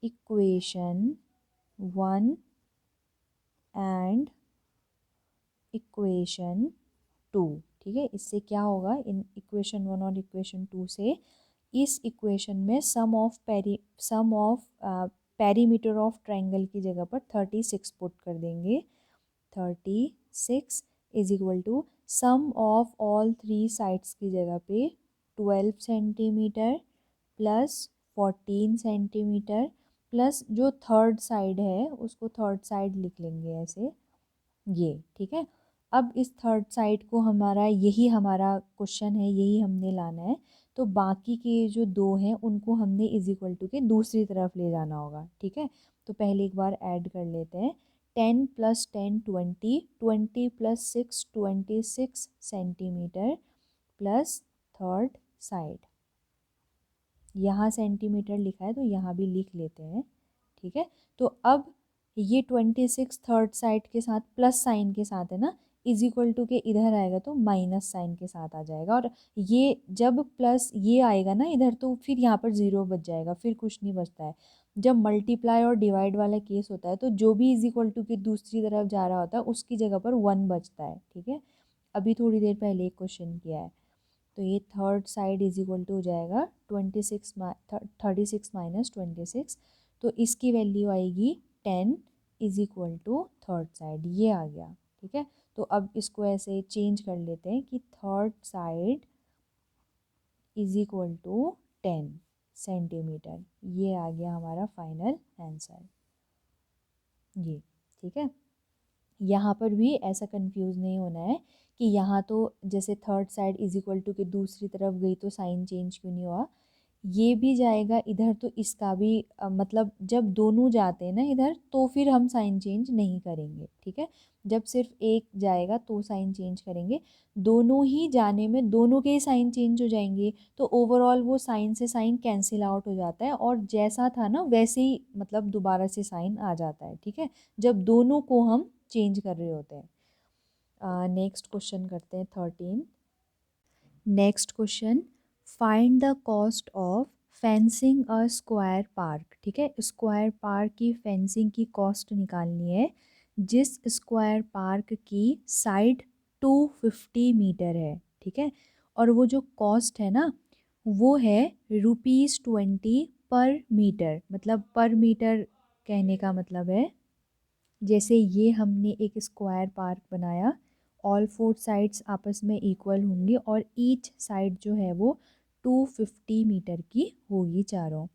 इक्वेशन 1 एंड इक्वेशन 2। ठीक है, इससे क्या होगा, इन इक्वेशन 1 और इक्वेशन 2 से इस इक्वेशन में sum of perimeter of triangle की जगह पर 36 पुट कर देंगे। 36 is equal to sum of all 3 sides की जगह पे 12 सेंटीमीटर प्लस 14 सेंटीमीटर, प्लस जो थर्ड साइड है उसको थर्ड साइड लिख लेंगे ऐसे, ये। ठीक है, अब इस थर्ड साइड को हमारा, यही हमारा क्वेश्चन है, यही हमने लाना है, तो बाकी के जो दो हैं उनको हमने इज इक्वल टू के दूसरी तरफ ले जाना होगा। ठीक है, तो पहले एक बार ऐड कर लेते हैं, 10 + 10 20, 20 + 6 26 सेंटीमीटर, प्लस थर्ड साइड, यहाँ सेंटीमीटर लिखा है तो यहाँ भी लिख लेते हैं। ठीक है, तो अब ये 26 थर्ड साइड के साथ प्लस साइन के साथ है ना, इज इक्वल टू के इधर आएगा तो माइनस साइन के साथ आ जाएगा, और ये जब प्लस ये आएगा ना इधर तो फिर यहाँ पर ज़ीरो बच जाएगा, फिर कुछ नहीं बचता है। जब मल्टीप्लाई और डिवाइड वाला केस होता है तो जो भी इज इक्वल टू के दूसरी तरफ जा रहा होता है उसकी जगह पर 1 बचता है। ठीक है, अभी थोड़ी देर पहले एक क्वेश्चन किया है, तो ये third side is equal to हो जाएगा 36 माइनस 26, तो इसकी वैल्यू आएगी 10 is equal to third side, ये आ गया। ठीक है, तो अब इसको ऐसे चेंज कर लेते हैं कि third side is equal to 10 centimetre. ये आ गया हमारा फाइनल आंसर। ये ठीक है। यहाँ पर भी ऐसा कंफ्यूज नहीं होना है कि यहाँ तो जैसे third side is equal to के दूसरी तरफ गई तो साइन चेंज क्यों नहीं हुआ, ये भी जाएगा इधर तो इसका भी मतलब जब दोनों जाते हैं ना इधर तो फिर हम साइन चेंज नहीं करेंगे, ठीक है। जब सिर्फ एक जाएगा तो साइन चेंज करेंगे, दोनों ही जाने में दोनों के ही साइन चेंज हो जाएंगे तो ओवरऑल वो साइन से साइन कैंसिल आउट हो जाता है और जैसा था ना वैसे ही मतलब दोबारा से साइन आ जाता है, ठीक है, जब दोनों को हम चेंज कर रहे होते हैं। नेक्स्ट क्वेश्चन करते हैं 13। Next question, find the cost of fencing a square park. ठीक है, स्क्वायर पार्क की फेंसिंग की कॉस्ट निकालनी है जिस स्क्वायर पार्क की साइड 250 मीटर है, ठीक है, और वो जो कॉस्ट है ना वो है ₹20 पर मीटर। मतलब पर मीटर कहने का मतलब है जैसे ये हमने एक स्क्वायर पार्क बनाया, ऑल फोर साइड्स आपस में इक्वल होंगी और ईच साइड जो है वो 250 मीटर की होगी चारों।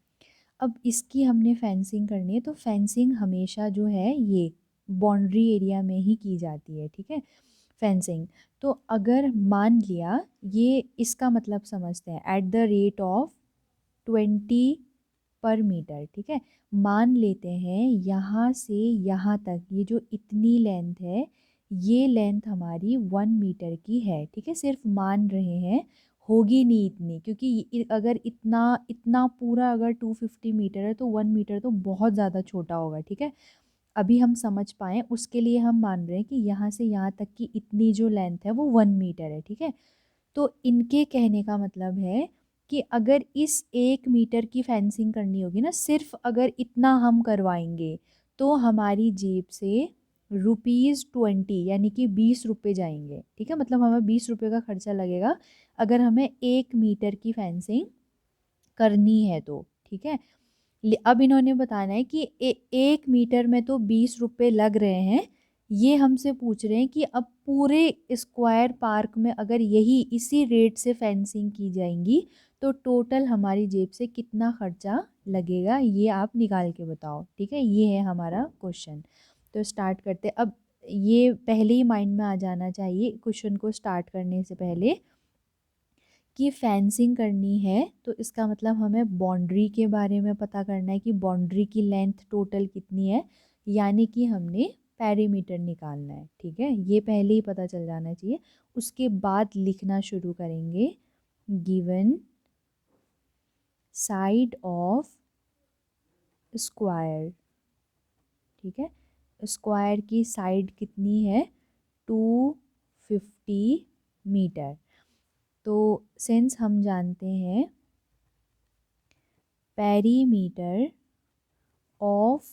अब इसकी हमने फेंसिंग करनी है तो फेंसिंग हमेशा जो है ये बाउंड्री एरिया में ही की जाती है, ठीक है, फेंसिंग। तो अगर मान लिया ये इसका मतलब समझते हैं एट द रेट ऑफ 20 पर मीटर, ठीक है, मान लेते हैं यहाँ से यहाँ तक ये जो इतनी लेंथ है ये लेंथ हमारी 1 मीटर की है, ठीक है, सिर्फ मान रहे हैं, होगी नहीं इतनी क्योंकि अगर इतना इतना पूरा अगर 250 मीटर है तो 1 मीटर तो बहुत ज़्यादा छोटा होगा, ठीक है। अभी हम समझ पाएँ उसके लिए हम मान रहे हैं कि यहाँ से यहाँ तक की इतनी जो लेंथ है वो 1 मीटर है, ठीक है। तो इनके कहने का मतलब है कि अगर इस 1 मीटर की फेंसिंग करनी होगी ना, सिर्फ अगर इतना हम करवाएंगे तो हमारी जेब से ₹20 यानी कि 20 रुपये जाएंगे, ठीक है, मतलब हमें 20 रुपये का खर्चा लगेगा अगर हमें 1 मीटर की फेंसिंग करनी है तो, ठीक है। अब इन्होंने बताना है कि 1 मीटर में तो 20 रुपये लग रहे हैं, ये हमसे पूछ रहे हैं कि अब पूरे स्क्वायर पार्क में अगर यही इसी रेट से फेंसिंग की जाएंगी तो टोटल हमारी जेब से कितना खर्चा लगेगा ये आप निकाल के बताओ, ठीक है, ये है हमारा क्वेश्चन। तो स्टार्ट करते अब, ये पहले ही माइंड में आ जाना चाहिए क्वेश्चन को स्टार्ट करने से पहले कि फेंसिंग करनी है तो इसका मतलब हमें बाउंड्री के बारे में पता करना है कि बाउंड्री की लेंथ टोटल कितनी है, यानी कि हमने पेरीमीटर निकालना है, ठीक है, ये पहले ही पता चल जाना चाहिए। उसके बाद लिखना शुरू करेंगे, गिवन साइड ऑफ स्क्वायर, ठीक है, स्क्वायर की साइड कितनी है 250 मीटर। तो सिंस हम जानते हैं perimeter of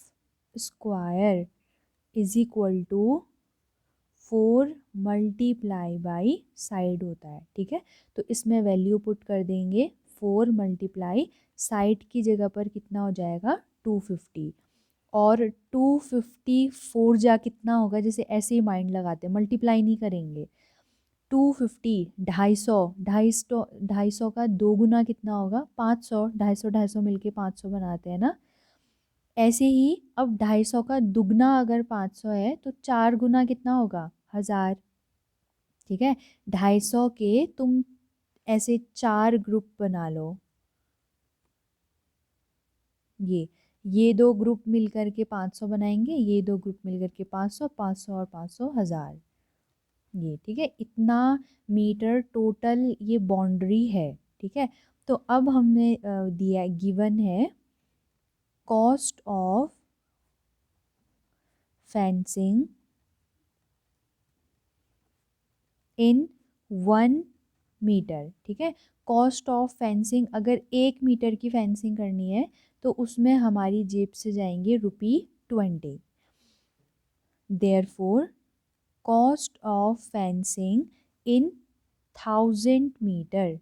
square is equal to 4 multiply by side होता है, ठीक है, तो इसमें वैल्यू पुट कर देंगे 4 मल्टीप्लाई साइड की जगह पर कितना हो जाएगा 250 और 254 जा कितना होगा, जैसे ऐसे ही माइंड लगाते हैं मल्टीप्लाई नहीं करेंगे, 250 250 250 250 का 2 गुना कितना होगा 500, 250 250 मिलके 500 बनाते हैं ना, ऐसे ही अब 250 का दुगना अगर 500 है तो 4 गुना कितना होगा 1000, ठीक है। 250 के तुम ऐसे 4 ग्रुप बना लो, ये दो ग्रुप मिलकर के 500 बनाएंगे, ये दो ग्रुप मिलकर के 500 500 और 500 1000, ये ठीक है, इतना मीटर टोटल ये बाउंड्री है, ठीक है। तो अब हमने दिया गिवन है cost of fencing in 1 metre, ठीक है, कॉस्ट ऑफ फेंसिंग अगर 1 मीटर की फेंसिंग करनी है तो उसमें हमारी जेब से जाएंगे ₹20। Therefore cost of fencing in 1000 metre,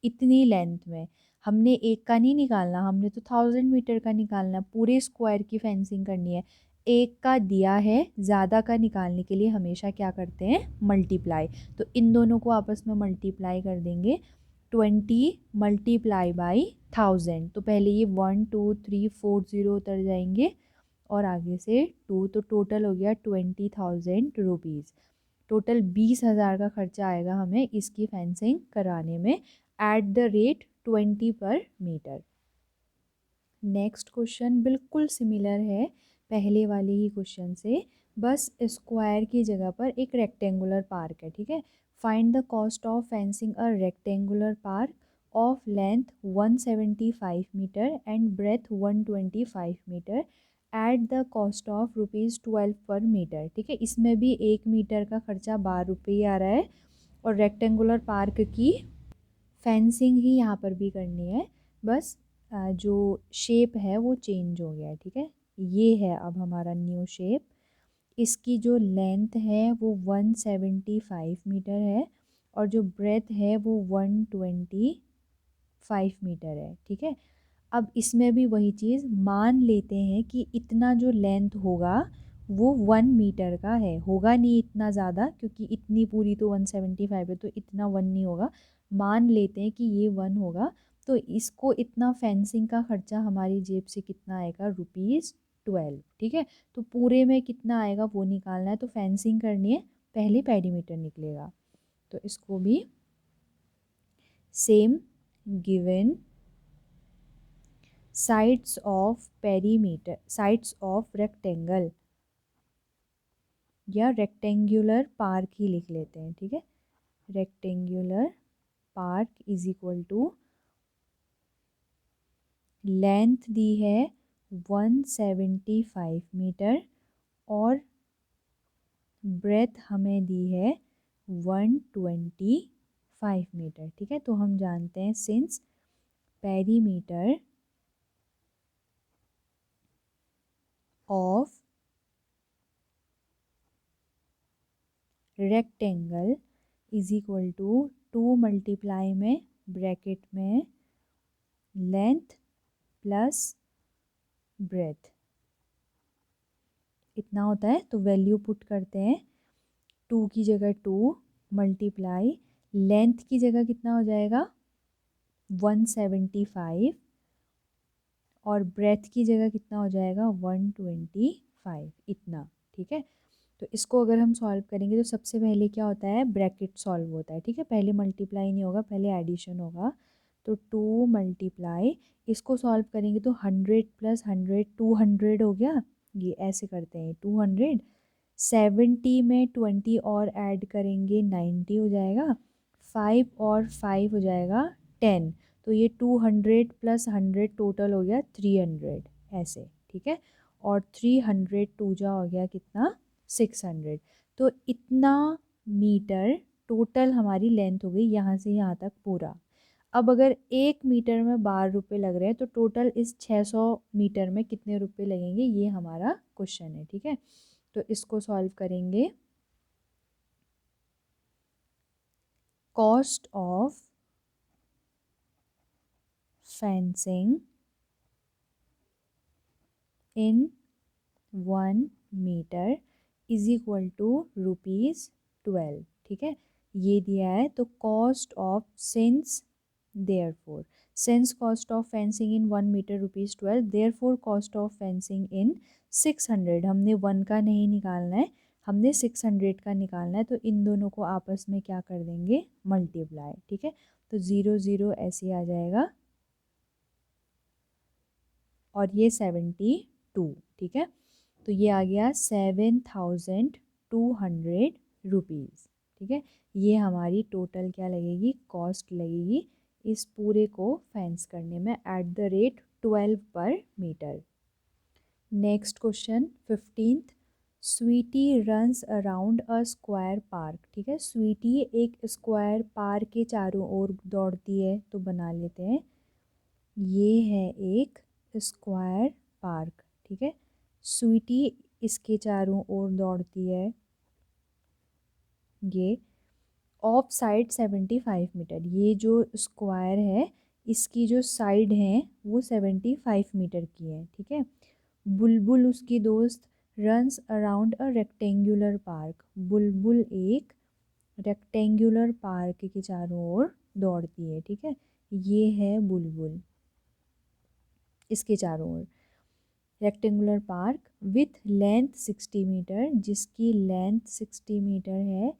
इतनी लेंथ में, हमने एक का नहीं निकालना, हमने तो 1000 मीटर का निकालना, पूरे स्क्वायर की फेंसिंग करनी है, एक का दिया है, ज़्यादा का निकालने के लिए हमेशा क्या करते हैं मल्टीप्लाई, तो इन दोनों को आपस में मल्टीप्लाई कर देंगे, 20 मल्टीप्लाई बाई 1000, तो पहले ये 1 2 3 4 0 उतर जाएंगे और आगे से 2, तो टोटल हो गया 20,000 रुपीज़। टोटल 20,000 का खर्चा आएगा हमें इसकी फेंसिंग कराने में एट द रेट 20 पर मीटर। नेक्स्ट क्वेश्चन बिल्कुल सिमिलर है पहले वाले ही क्वेश्चन से, बस स्क्वायर की जगह पर एक रेक्टेंगुलर पार्क है, ठीक है। Find the cost of fencing a rectangular park of length 175 metre and breadth 125 metre at the cost of ₹12 per metre, ठीक है। इसमें भी 1 मीटर का खर्चा 12 रुपये आ रहा है और रेक्टेंगुलर पार्क की फेंसिंग ही यहाँ पर भी करनी है, बस जो शेप है वो चेंज हो गया है, ठीक है। ये है अब हमारा न्यू शेप। इसकी जो लेंथ है वो 175 मीटर है और जो ब्रेथ है वो 125 मीटर है, ठीक है। अब इसमें भी वही चीज़ मान लेते हैं कि इतना जो लेंथ होगा वो 1 मीटर का है, होगा नहीं इतना ज़्यादा क्योंकि इतनी पूरी तो 175 है, तो इतना 1 नहीं होगा। मान लेते हैं कि ये 1 होगा, तो इसको इतना फेंसिंग का खर्चा हमारी जेब से कितना आएगा, ₹12, ठीक है। तो पूरे में कितना आएगा वो निकालना है, तो फेंसिंग करनी है, पहले पेरीमीटर निकलेगा। तो इसको भी same given sides of perimeter, sides of rectangle या रेक्टेंगुलर पार्क ही लिख लेते हैं, ठीक है। Rectangular park is equal to length दी है 175 मीटर और ब्रेथ हमें दी है 125 मीटर, ठीक है। तो हम जानते हैं since perimeter of rectangle is equal to 2 multiply में ब्रैकेट में लेंथ प्लस ब्रेथ, इतना होता है। तो वैल्यू पुट करते हैं, 2 की जगह 2 मल्टीप्लाई लेंथ की जगह कितना हो जाएगा 175 और ब्रेथ की जगह कितना हो जाएगा 125, इतना, ठीक है। तो इसको अगर हम सॉल्व करेंगे तो सबसे पहले क्या होता है, ब्रैकेट सॉल्व होता है, ठीक है। पहले मल्टीप्लाई नहीं होगा, पहले एडिशन होगा। तो 2 मल्टीप्लाई, इसको सॉल्व करेंगे तो 100 प्लस 100 200 हो गया। ये ऐसे करते हैं 200, 70 में 20 और ऐड करेंगे 90 हो जाएगा, 5 और 5 हो जाएगा 10। तो ये 200 प्लस 100 टोटल हो गया 300, ऐसे, ठीक है। और 300 टूजा हो गया कितना 600। तो इतना मीटर टोटल हमारी लेंथ हो गई यहाँ से यहाँ तक पूरा। अब अगर 1 मीटर में 12 रुपये लग रहे हैं तो टोटल इस 600 मीटर में कितने रुपए लगेंगे, ये हमारा क्वेश्चन है, ठीक है। तो इसको सॉल्व करेंगे, cost of fencing in 1 metre is equal to ₹12, ठीक है। ये दिया है, तो cost of since cost of fencing in 1 metre ₹12, therefore cost of fencing in 600, हमने 1 का नहीं निकालना है, हमने 600 का निकालना है। तो इन दोनों को आपस में क्या कर देंगे, मल्टीप्लाई, ठीक है। तो 0 0 ऐसे आ जाएगा और ये 72, ठीक है। तो ये आ गया 7,200 रुपीज़, ठीक है। ये हमारी टोटल क्या लगेगी, कॉस्ट लगेगी इस पूरे को फेंस करने में at the rate 12 per metre. Next question 15th, Sweety runs around a square park, ठीक है। स्वीटी एक स्क्वायर पार्क के चारों ओर दौड़ती है, तो बना लेते हैं, ये है एक स्क्वायर पार्क, ठीक है। स्वीटी इसके चारों ओर दौड़ती है, ये ऑफ साइड 75 मीटर, ये जो स्क्वायर है इसकी जो साइड है वो 75 मीटर की है, ठीक है। बुलबुल उसकी दोस्त रन्स अराउंड अ रेक्टेंगुलर पार्क, बुलबुल एक रेक्टेंगुलर पार्क के चारों ओर दौड़ती है, ठीक है। ये है बुलबुल, इसके चारों ओर। Rectangular park with length 60 metre, जिसकी लेंथ 60 मीटर है,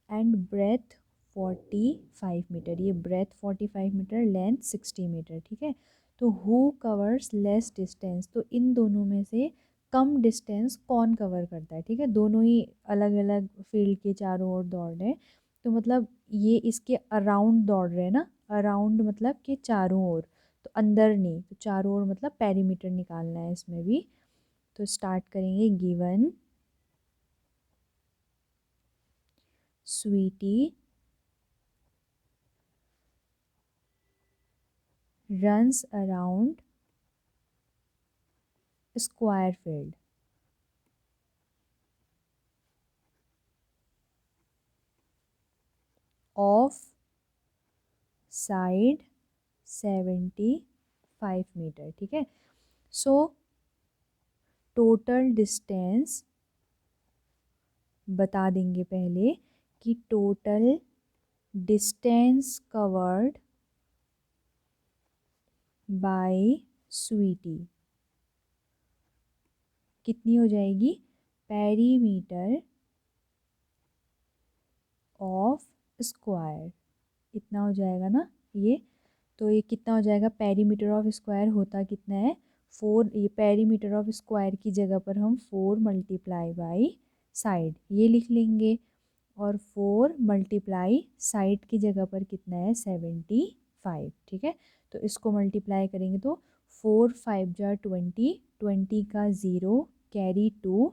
एंड ब्रेथ 45 मीटर, ये ब्रेथ 45 मीटर, लेंथ 60 मीटर, ठीक है। तो हु कवर्स लेस डिस्टेंस, तो इन दोनों में से कम डिस्टेंस कौन कवर करता है, ठीक है। दोनों ही अलग अलग फील्ड के चारों ओर दौड़ रहे हैं, तो मतलब ये इसके अराउंड दौड़ रहे हैं ना, अराउंड मतलब कि चारों ओर, तो अंदर नहीं, तो चारों ओर मतलब पेरीमीटर निकालना है इसमें भी। तो स्टार्ट करेंगे, given Sweety runs around square field of side 75 metre, ठीक है। सो टोटल डिस्टेंस बता देंगे पहले कि total distance covered by Sweety कितनी हो जाएगी, पेरीमीटर ऑफ स्क्वायर, इतना हो जाएगा ना ये। तो ये कितना हो जाएगा, पेरीमीटर ऑफ स्क्वायर होता कितना है 4, ये पेरीमीटर ऑफ स्क्वायर की जगह पर हम 4 मल्टीप्लाई बाई साइड ये लिख लेंगे, और 4 मल्टीप्लाई साइड की जगह पर कितना है 75, ठीक है। तो इसको मल्टीप्लाई करेंगे तो 4 5 जा 20, 20 का 0 कैरी 2,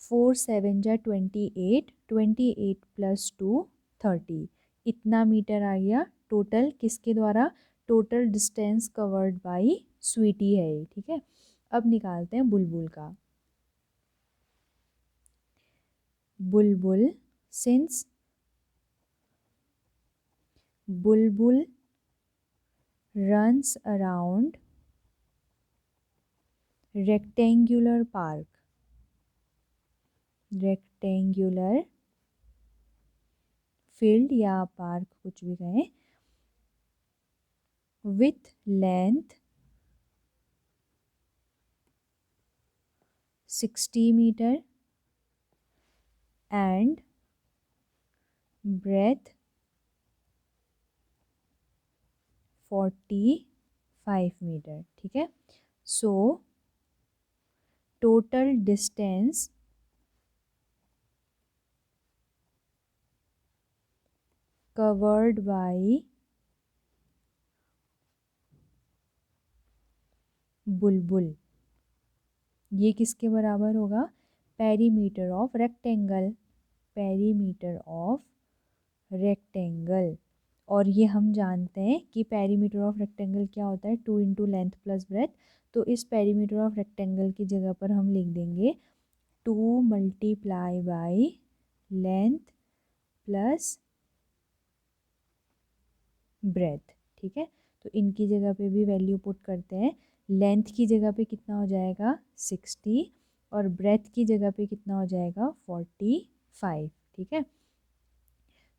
4 7 जा 28, 28 प्लस 2 30, इतना मीटर आ गया टोटल, किसके द्वारा, total distance covered by Sweety है ये, ठीक है। अब निकालते हैं बुलबुल का। बुलबुल, सिंस बुलबुल runs around rectangular park, rectangular field या पार्क कुछ भी कहें, with length 60 meter and breadth 45 metre, ठीक है। So total distance covered bye बुलबुल, ये किसके बराबर होगा, perimeter of rectangle, perimeter of rectangle. और ये हम जानते हैं कि पेरीमीटर ऑफ रेक्टेंगल क्या होता है, 2 इंटू लेंथ प्लस ब्रेथ। तो इस पेरीमीटर ऑफ रेक्टेंगल की जगह पर हम लिख देंगे 2 multiply by length plus breadth, ठीक है। तो इनकी जगह पे भी वैल्यू पुट करते हैं, लेंथ की जगह पे कितना हो जाएगा 60, और ब्रेथ की जगह पे कितना हो जाएगा 45, ठीक है।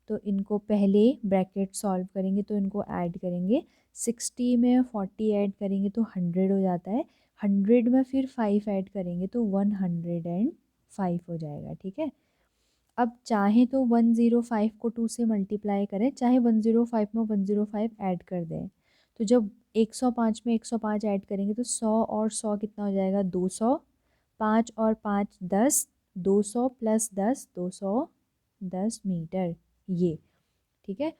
तो इनको पहले ब्रैकेट सॉल्व करेंगे, तो इनको ऐड करेंगे, 60 में 40 ऐड करेंगे तो 100 हो जाता है, 100 में फिर 5 ऐड करेंगे तो 105 हो जाएगा, ठीक है। अब चाहे तो 105 को 2 से मल्टीप्लाई करें, चाहे 105 में 105 ऐड कर दें। तो जब 105 में 105 ऐड करेंगे तो 100 और 100 कितना हो जाएगा 200, 5 और 5 10, 200 प्लस 10 210 मीटर, ये, ठीक है।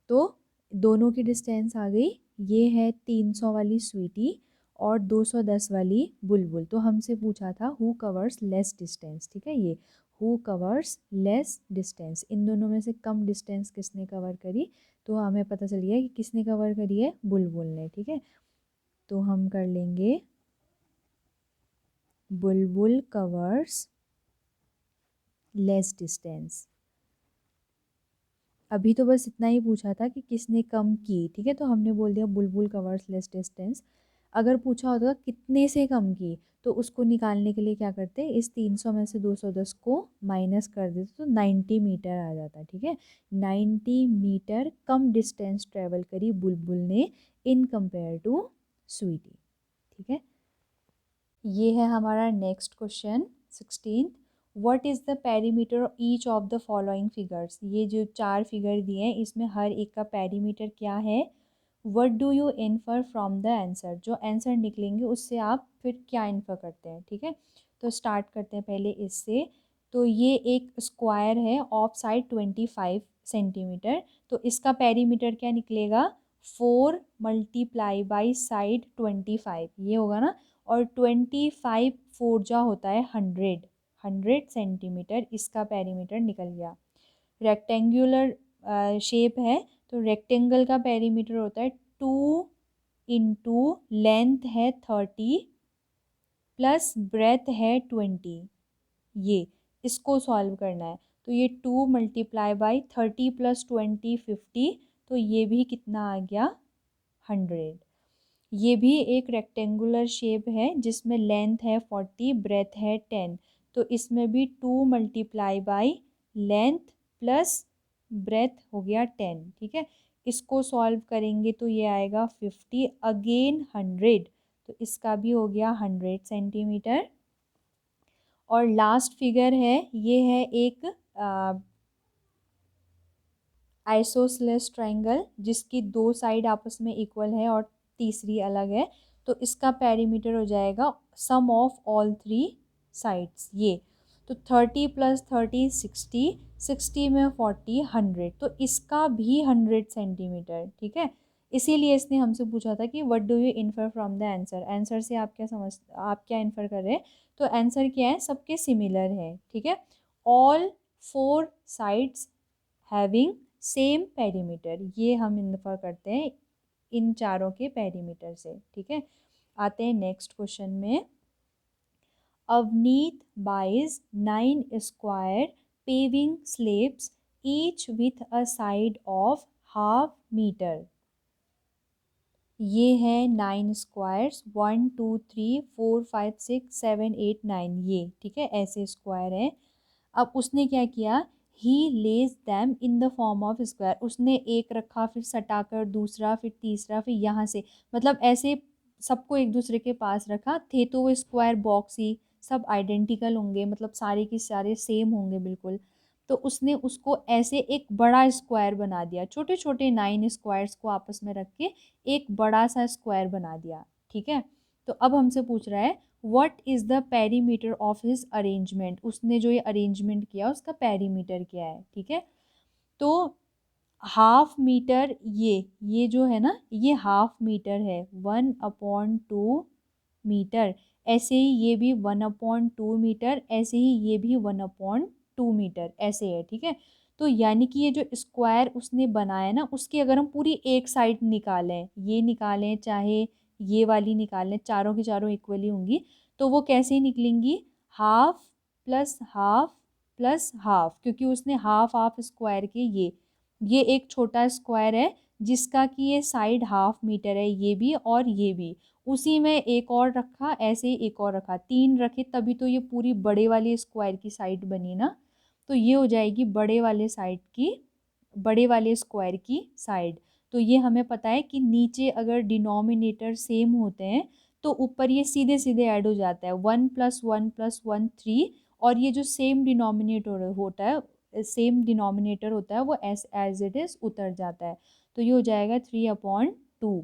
तो दोनों की डिस्टेंस आ गई, ये है 300 वाली स्वीटी और 210 वाली बुलबुल। तो हमसे पूछा था हु कवर्स लेस डिस्टेंस, ठीक है, ये हु कवर्स लेस डिस्टेंस, इन दोनों में से कम डिस्टेंस किसने कवर करी, तो हमें पता चल गया कि किसने कवर करी है, बुलबुल ने, ठीक है। तो हम कर लेंगे बुलबुल कवर्स लेस डिस्टेंस। अभी तो बस इतना ही पूछा था कि किसने कम की, ठीक है, तो हमने बोल दिया बुलबुल कवर्स लेस डिस्टेंस। अगर पूछा होता कितने से कम की, तो उसको निकालने के लिए क्या करते, इस 300 में से 210 को माइनस कर देते तो 90 मीटर आ जाता। ठीक है, 90 मीटर कम डिस्टेंस ट्रेवल करी बुलबुल ने इन कंपेयर टू स्वीटी। ठीक है, ये है हमारा next question 16। What is the perimeter of each of the following figures. ये जो 4 फिगर दिए हैं इसमें हर एक का पेरीमीटर क्या है। What do you infer from the answer, जो आंसर निकलेंगे उससे आप फिर क्या इन्फर करते हैं। ठीक है, तो स्टार्ट करते हैं पहले इससे। तो ये एक स्क्वायर है ऑफ साइड 25 सेंटीमीटर, तो इसका पेरीमीटर क्या निकलेगा, 4 मल्टीप्लाई बाई साइड 25, ये होगा ना। और 25 फोर होता है 100, 100 सेंटीमीटर इसका पेरीमीटर निकल गया। रेक्टेंगुलर शेप है, तो रेक्टेंगल का पेरीमीटर होता है 2 इंटू लेंथ है 30 प्लस ब्रेथ है 20। ये इसको सॉल्व करना है, तो ये 2 मल्टीप्लाई बाई 30 प्लस 20 50, तो ये भी कितना आ गया 100। ये भी एक रेक्टेंगुलर शेप है जिसमें लेंथ है 40 ब्रेथ है 10, तो इसमें भी 2 multiply by length plus breath हो गया 10। ठीक है, इसको सॉल्व करेंगे तो ये आएगा 50 अगेन 100, तो इसका भी हो गया 100 सेंटीमीटर। और लास्ट फिगर है, ये है एक आइसोसेलेस ट्रायंगल जिसकी 2 साइड आपस में इक्वल है और तीसरी अलग है, तो इसका पेरीमीटर हो जाएगा सम ऑफ ऑल 3 साइड्स। ये तो 30 प्लस 30 60, 60 में 40 100, तो इसका भी 100 सेंटीमीटर। ठीक है, इसीलिए इसने हमसे पूछा था कि what do you infer from the answer, answer से आप क्या समझ, आप क्या इन्फर कर रहे हैं। तो आंसर क्या है, सबके सिमिलर है। ठीक है, all 4 sides having same perimeter, ये हम इन्फर करते हैं इन चारों के पेरीमीटर से। ठीक है, आते हैं नेक्स्ट क्वेश्चन में। Avneet buys 9 square paving slabs each with a side of half metre. ये है 9 स्क्वायर्स, 1 2 3 4 5 6 7 8 9, ये ठीक है ऐसे स्क्वायर है। अब उसने क्या किया, he lays them in the form of square, उसने एक रखा फिर सटाकर दूसरा फिर तीसरा फिर यहाँ से, मतलब ऐसे सबको एक दूसरे के पास रखा थे, तो वो स्क्वायर बॉक्स ही सब आइडेंटिकल होंगे, मतलब सारे के सारे सेम होंगे बिल्कुल। तो उसने उसको ऐसे एक बड़ा स्क्वायर बना दिया, छोटे छोटे 9 स्क्वायर्स को आपस में रख के एक बड़ा सा स्क्वायर बना दिया। ठीक है, तो अब हमसे पूछ रहा है what is the perimeter of his arrangement, उसने जो ये अरेंजमेंट किया उसका पेरीमीटर क्या है। ठीक है, तो हाफ मीटर, ये जो है ना ये हाफ मीटर है, 1/2 मीटर। ऐसे ही ये भी 1/2 मीटर, ऐसे ही ये भी 1/2 मीटर ऐसे है। ठीक है, तो यानी कि ये जो स्क्वायर उसने बनाया ना उसकी अगर हम पूरी एक साइड निकालें, ये निकालें चाहे ये वाली निकालें, चारों की चारों इक्वली होंगी, तो वो कैसे निकलेंगी, half plus half plus half, क्योंकि उसने हाफ हाफ स्क्वायर के ये एक छोटा स्क्वायर है जिसका कि ये साइड हाफ मीटर है, ये भी और ये भी, उसी में एक और रखा, ऐसे ही एक और रखा, 3 रखे तभी तो ये पूरी बड़े वाले स्क्वायर की साइड बनी ना। तो ये हो जाएगी बड़े वाले साइड की, बड़े वाले स्क्वायर की साइड। तो ये हमें पता है कि नीचे अगर डिनोमिनेटर सेम होते हैं तो ऊपर ये सीधे सीधे ऐड हो जाता है, 1+1+1 3, और ये जो सेम डिनोमिनेटर होता है, सेम डिनोमिनेटर होता है वो एज इट इज़ उतर जाता है। तो ये हो जाएगा 3/2,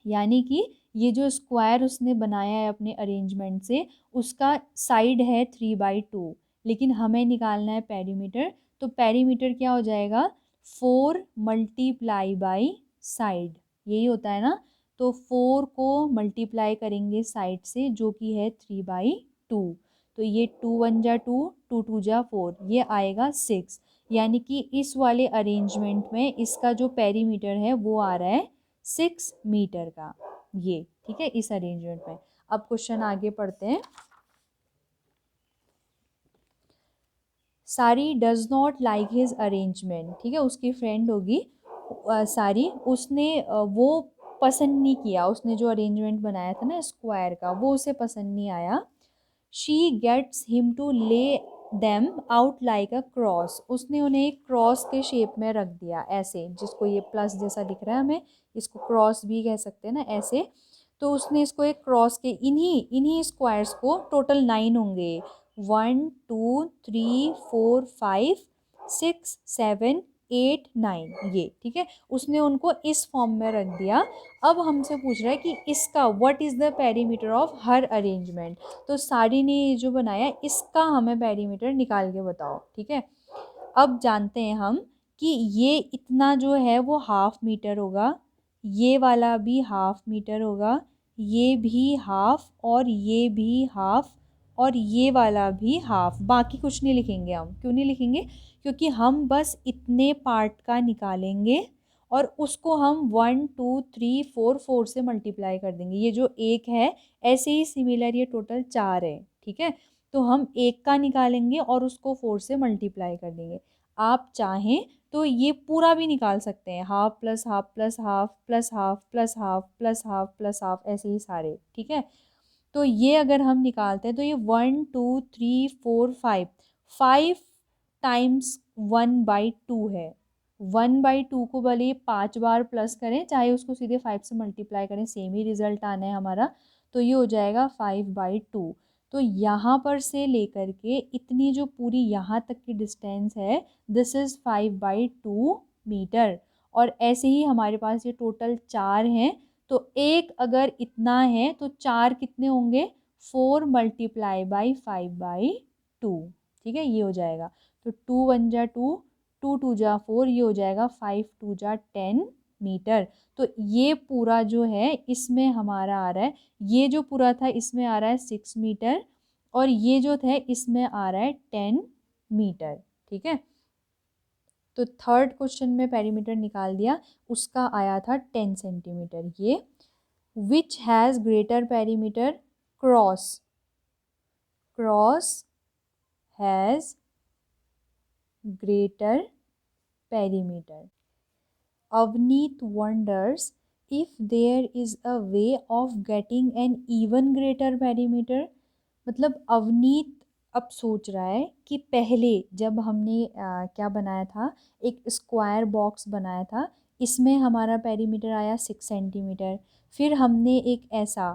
यानी कि ये जो स्क्वायर उसने बनाया है अपने अरेंजमेंट से उसका साइड है 3/2, लेकिन हमें निकालना है पेरीमीटर, तो पेरीमीटर क्या हो जाएगा, 4 मल्टीप्लाई बाई साइड, यही होता है ना। तो 4 को मल्टीप्लाई करेंगे साइड से जो कि है 3/2, तो ये 2 1 जा 2, 2 2 जा 4, ये आएगा 6, यानी कि इस वाले अरेंजमेंट में इसका जो पेरीमीटर है वो आ रहा है 6 मीटर का, ये ठीक है इस अरेंजमेंट में। अब क्वेश्चन आगे पढ़ते हैं। सारी does not like his arrangement, ठीक है उसकी फ्रेंड होगी सारी, उसने वो पसंद नहीं किया, उसने जो अरेंजमेंट बनाया था ना स्क्वायर का वो उसे पसंद नहीं आया। शी गेट्स हिम टू ले them out like a cross, उसने उन्हें एक क्रॉस के शेप में रख दिया ऐसे, जिसको ये प्लस जैसा दिख रहा है हमें, इसको क्रॉस भी कह सकते हैं ना ऐसे। तो उसने इसको एक क्रॉस के इन्हीं इन्हीं स्क्वायर्स को टोटल 9 होंगे, 1 2 3 4 5 6 7 8 9, ये ठीक है, उसने उनको इस फॉर्म में रख दिया। अब हमसे पूछ रहा है कि इसका what is the perimeter of her arrangement. तो साड़ी ने ये जो बनाया इसका हमें पेरीमीटर निकाल के बताओ, ठीक है। अब जानते हैं हम कि ये इतना जो है वो हाफ मीटर होगा, ये वाला भी हाफ मीटर होगा, ये भी हाफ, और ये भी हाफ, और ये वाला भी हाफ। बाकी कुछ नहीं लिखेंगे हम, क्यों नहीं लिखेंगे, क्योंकि हम बस इतने पार्ट का निकालेंगे और उसको हम 1 2 3 4 से मल्टीप्लाई कर देंगे। ये जो एक है ऐसे ही सिमिलर ये टोटल 4 है, ठीक है। तो हम एक का निकालेंगे और उसको 4 से मल्टीप्लाई कर देंगे। आप चाहें तो ये पूरा भी निकाल सकते हैं, half plus half plus half plus half plus half plus half plus half, ऐसे ही सारे, ठीक है। तो ये अगर हम निकालते हैं तो ये 1 2 3 4 5, 5 टाइम्स 1/2 है। 1/2 को भले ही 5 बार प्लस करें चाहे उसको सीधे 5 से मल्टीप्लाई करें, सेम ही रिजल्ट आना है हमारा। तो ये हो जाएगा 5/2। तो यहाँ पर से लेकर के इतनी जो पूरी यहाँ तक की डिस्टेंस है, दिस इज़ 5/2 मीटर। और ऐसे ही हमारे पास ये टोटल 4 हैं, तो एक अगर इतना है तो 4 कितने होंगे, 4 मल्टीप्लाई बाई 5/2, ठीक है, ये हो जाएगा। तो 2 1 जा 2, 2 2 जा 4, ये हो जाएगा 5 2 जा 10 मीटर। तो ये पूरा जो है इसमें हमारा आ रहा है, ये जो पूरा था इसमें आ रहा है 6 मीटर, और ये जो था इसमें आ रहा है 10 मीटर, ठीक है। तो थर्ड क्वेश्चन में पेरीमीटर निकाल दिया, उसका आया था 10 सेंटीमीटर। ये which has greater perimeter, cross, cross has greater perimeter. Avneet wonders if there is a way of getting an even greater perimeter। मतलब अवनीत अब सोच रहा है कि पहले जब हमने क्या बनाया था, एक स्क्वायर बॉक्स बनाया था, इसमें हमारा पेरीमीटर आया 6 सेंटीमीटर। फिर हमने एक ऐसा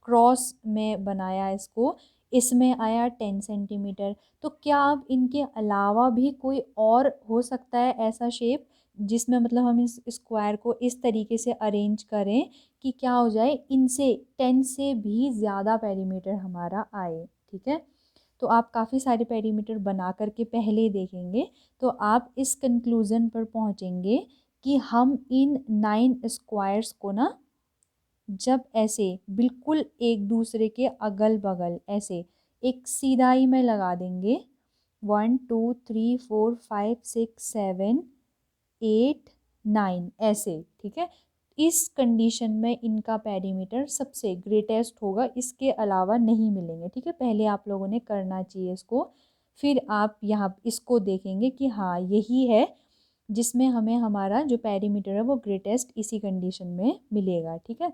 क्रॉस में बनाया इसको, इसमें आया 10 सेंटीमीटर। तो क्या अब इनके अलावा भी कोई और हो सकता है ऐसा शेप जिसमें मतलब हम इस स्क्वायर को इस तरीके से अरेंज करें कि क्या हो जाए, इनसे 10 से भी ज़्यादा पेरीमीटर हमारा आए, ठीक है। तो आप काफ़ी सारे पेरीमीटर बना करके पहले देखेंगे तो आप इस कंक्लूज़न पर पहुँचेंगे कि हम इन 9 स्क्वायर्स को ना जब ऐसे बिल्कुल एक दूसरे के अगल बगल ऐसे एक सीधाई में लगा देंगे, 1 2 3 4 5 6 7 8 9 ऐसे, ठीक है। इस कंडीशन में इनका पेरीमीटर सबसे ग्रेटेस्ट होगा, इसके अलावा नहीं मिलेंगे, ठीक है। पहले आप लोगों ने करना चाहिए इसको, फिर आप यहाँ इसको देखेंगे कि हाँ यही है जिसमें हमें हमारा जो पेरीमीटर है वो ग्रेटेस्ट इसी कंडीशन में मिलेगा, ठीक है।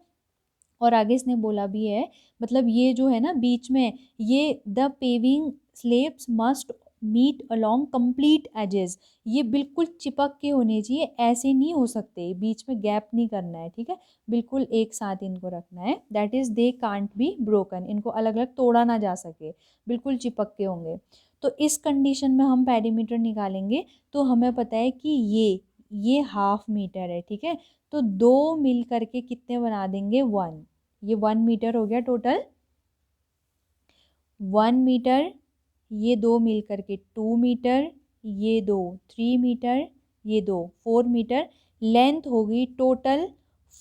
और आगे इसने बोला भी है, मतलब ये जो है ना बीच में, ये the paving slabs must meet along complete edges, ये बिल्कुल चिपक के होने चाहिए, ऐसे नहीं हो सकते, बीच में गैप नहीं करना है, ठीक है। बिल्कुल एक साथ इनको रखना है, that is they can't be broken, इनको अलग अलग तोड़ा ना जा सके, बिल्कुल चिपक के होंगे। तो इस कंडीशन में हम पेरीमीटर निकालेंगे तो हमें पता है कि ये हाफ मीटर है, ठीक है। तो दो मिल करके कितने बना देंगे, 1, ये 1 मीटर हो गया टोटल, 1 मीटर, ये दो मिल करके 2 मीटर, ये दो 3 मीटर, ये दो 4 मीटर, लेंथ होगी टोटल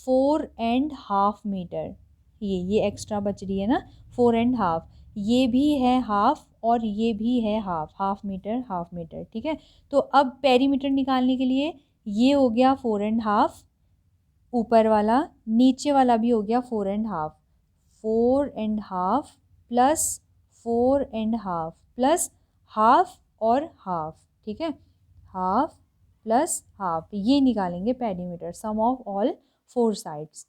4.5 मीटर। ये एक्स्ट्रा बच रही है ना, 4.5, ये भी है हाफ और ये भी है हाफ, हाफ मीटर, ठीक है। तो अब पेरीमीटर निकालने के लिए ये हो गया 4.5, ऊपर वाला, नीचे वाला भी हो गया 4.5, 4.5 प्लस 4.5 प्लस हाफ और हाफ, ठीक है, हाफ प्लस हाफ, ये निकालेंगे perimeter, sum of all 4 sides.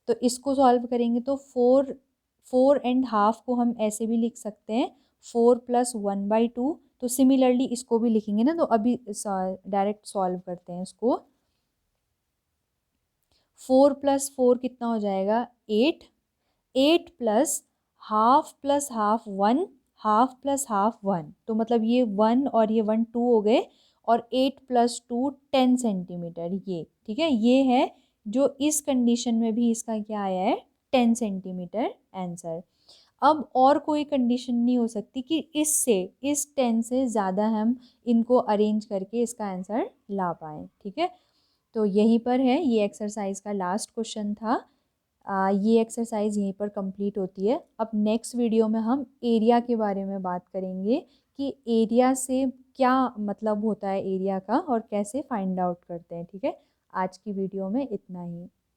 तो इसको सॉल्व करेंगे तो 4.5 को हम ऐसे भी लिख सकते हैं 4+1/2। तो सिमिलरली इसको भी लिखेंगे ना, तो अभी डायरेक्ट सॉल्व करते हैं इसको। 4+4 कितना हो जाएगा 8। 8+हाफ 1, हाफ 1, तो मतलब ये 1 और ये 1 2 हो गए, और 8+2 10 सेंटीमीटर, ये ठीक है। ये है जो इस कंडीशन में भी इसका क्या आया है 10 सेंटीमीटर आंसर। अब और कोई कंडीशन नहीं हो सकती कि इस 10 से ज़्यादा हम इनको अरेंज करके इसका आंसर ला पाएँ, ठीक है। तो यहीं पर है, ये एक्सरसाइज का लास्ट क्वेश्चन था। ये एक्सरसाइज यहीं पर कंप्लीट होती है। अब नेक्स्ट वीडियो में हम एरिया के बारे में बात करेंगे कि एरिया से क्या मतलब होता है एरिया का, और कैसे फाइंड आउट करते हैं, ठीक है। आज की वीडियो में इतना ही।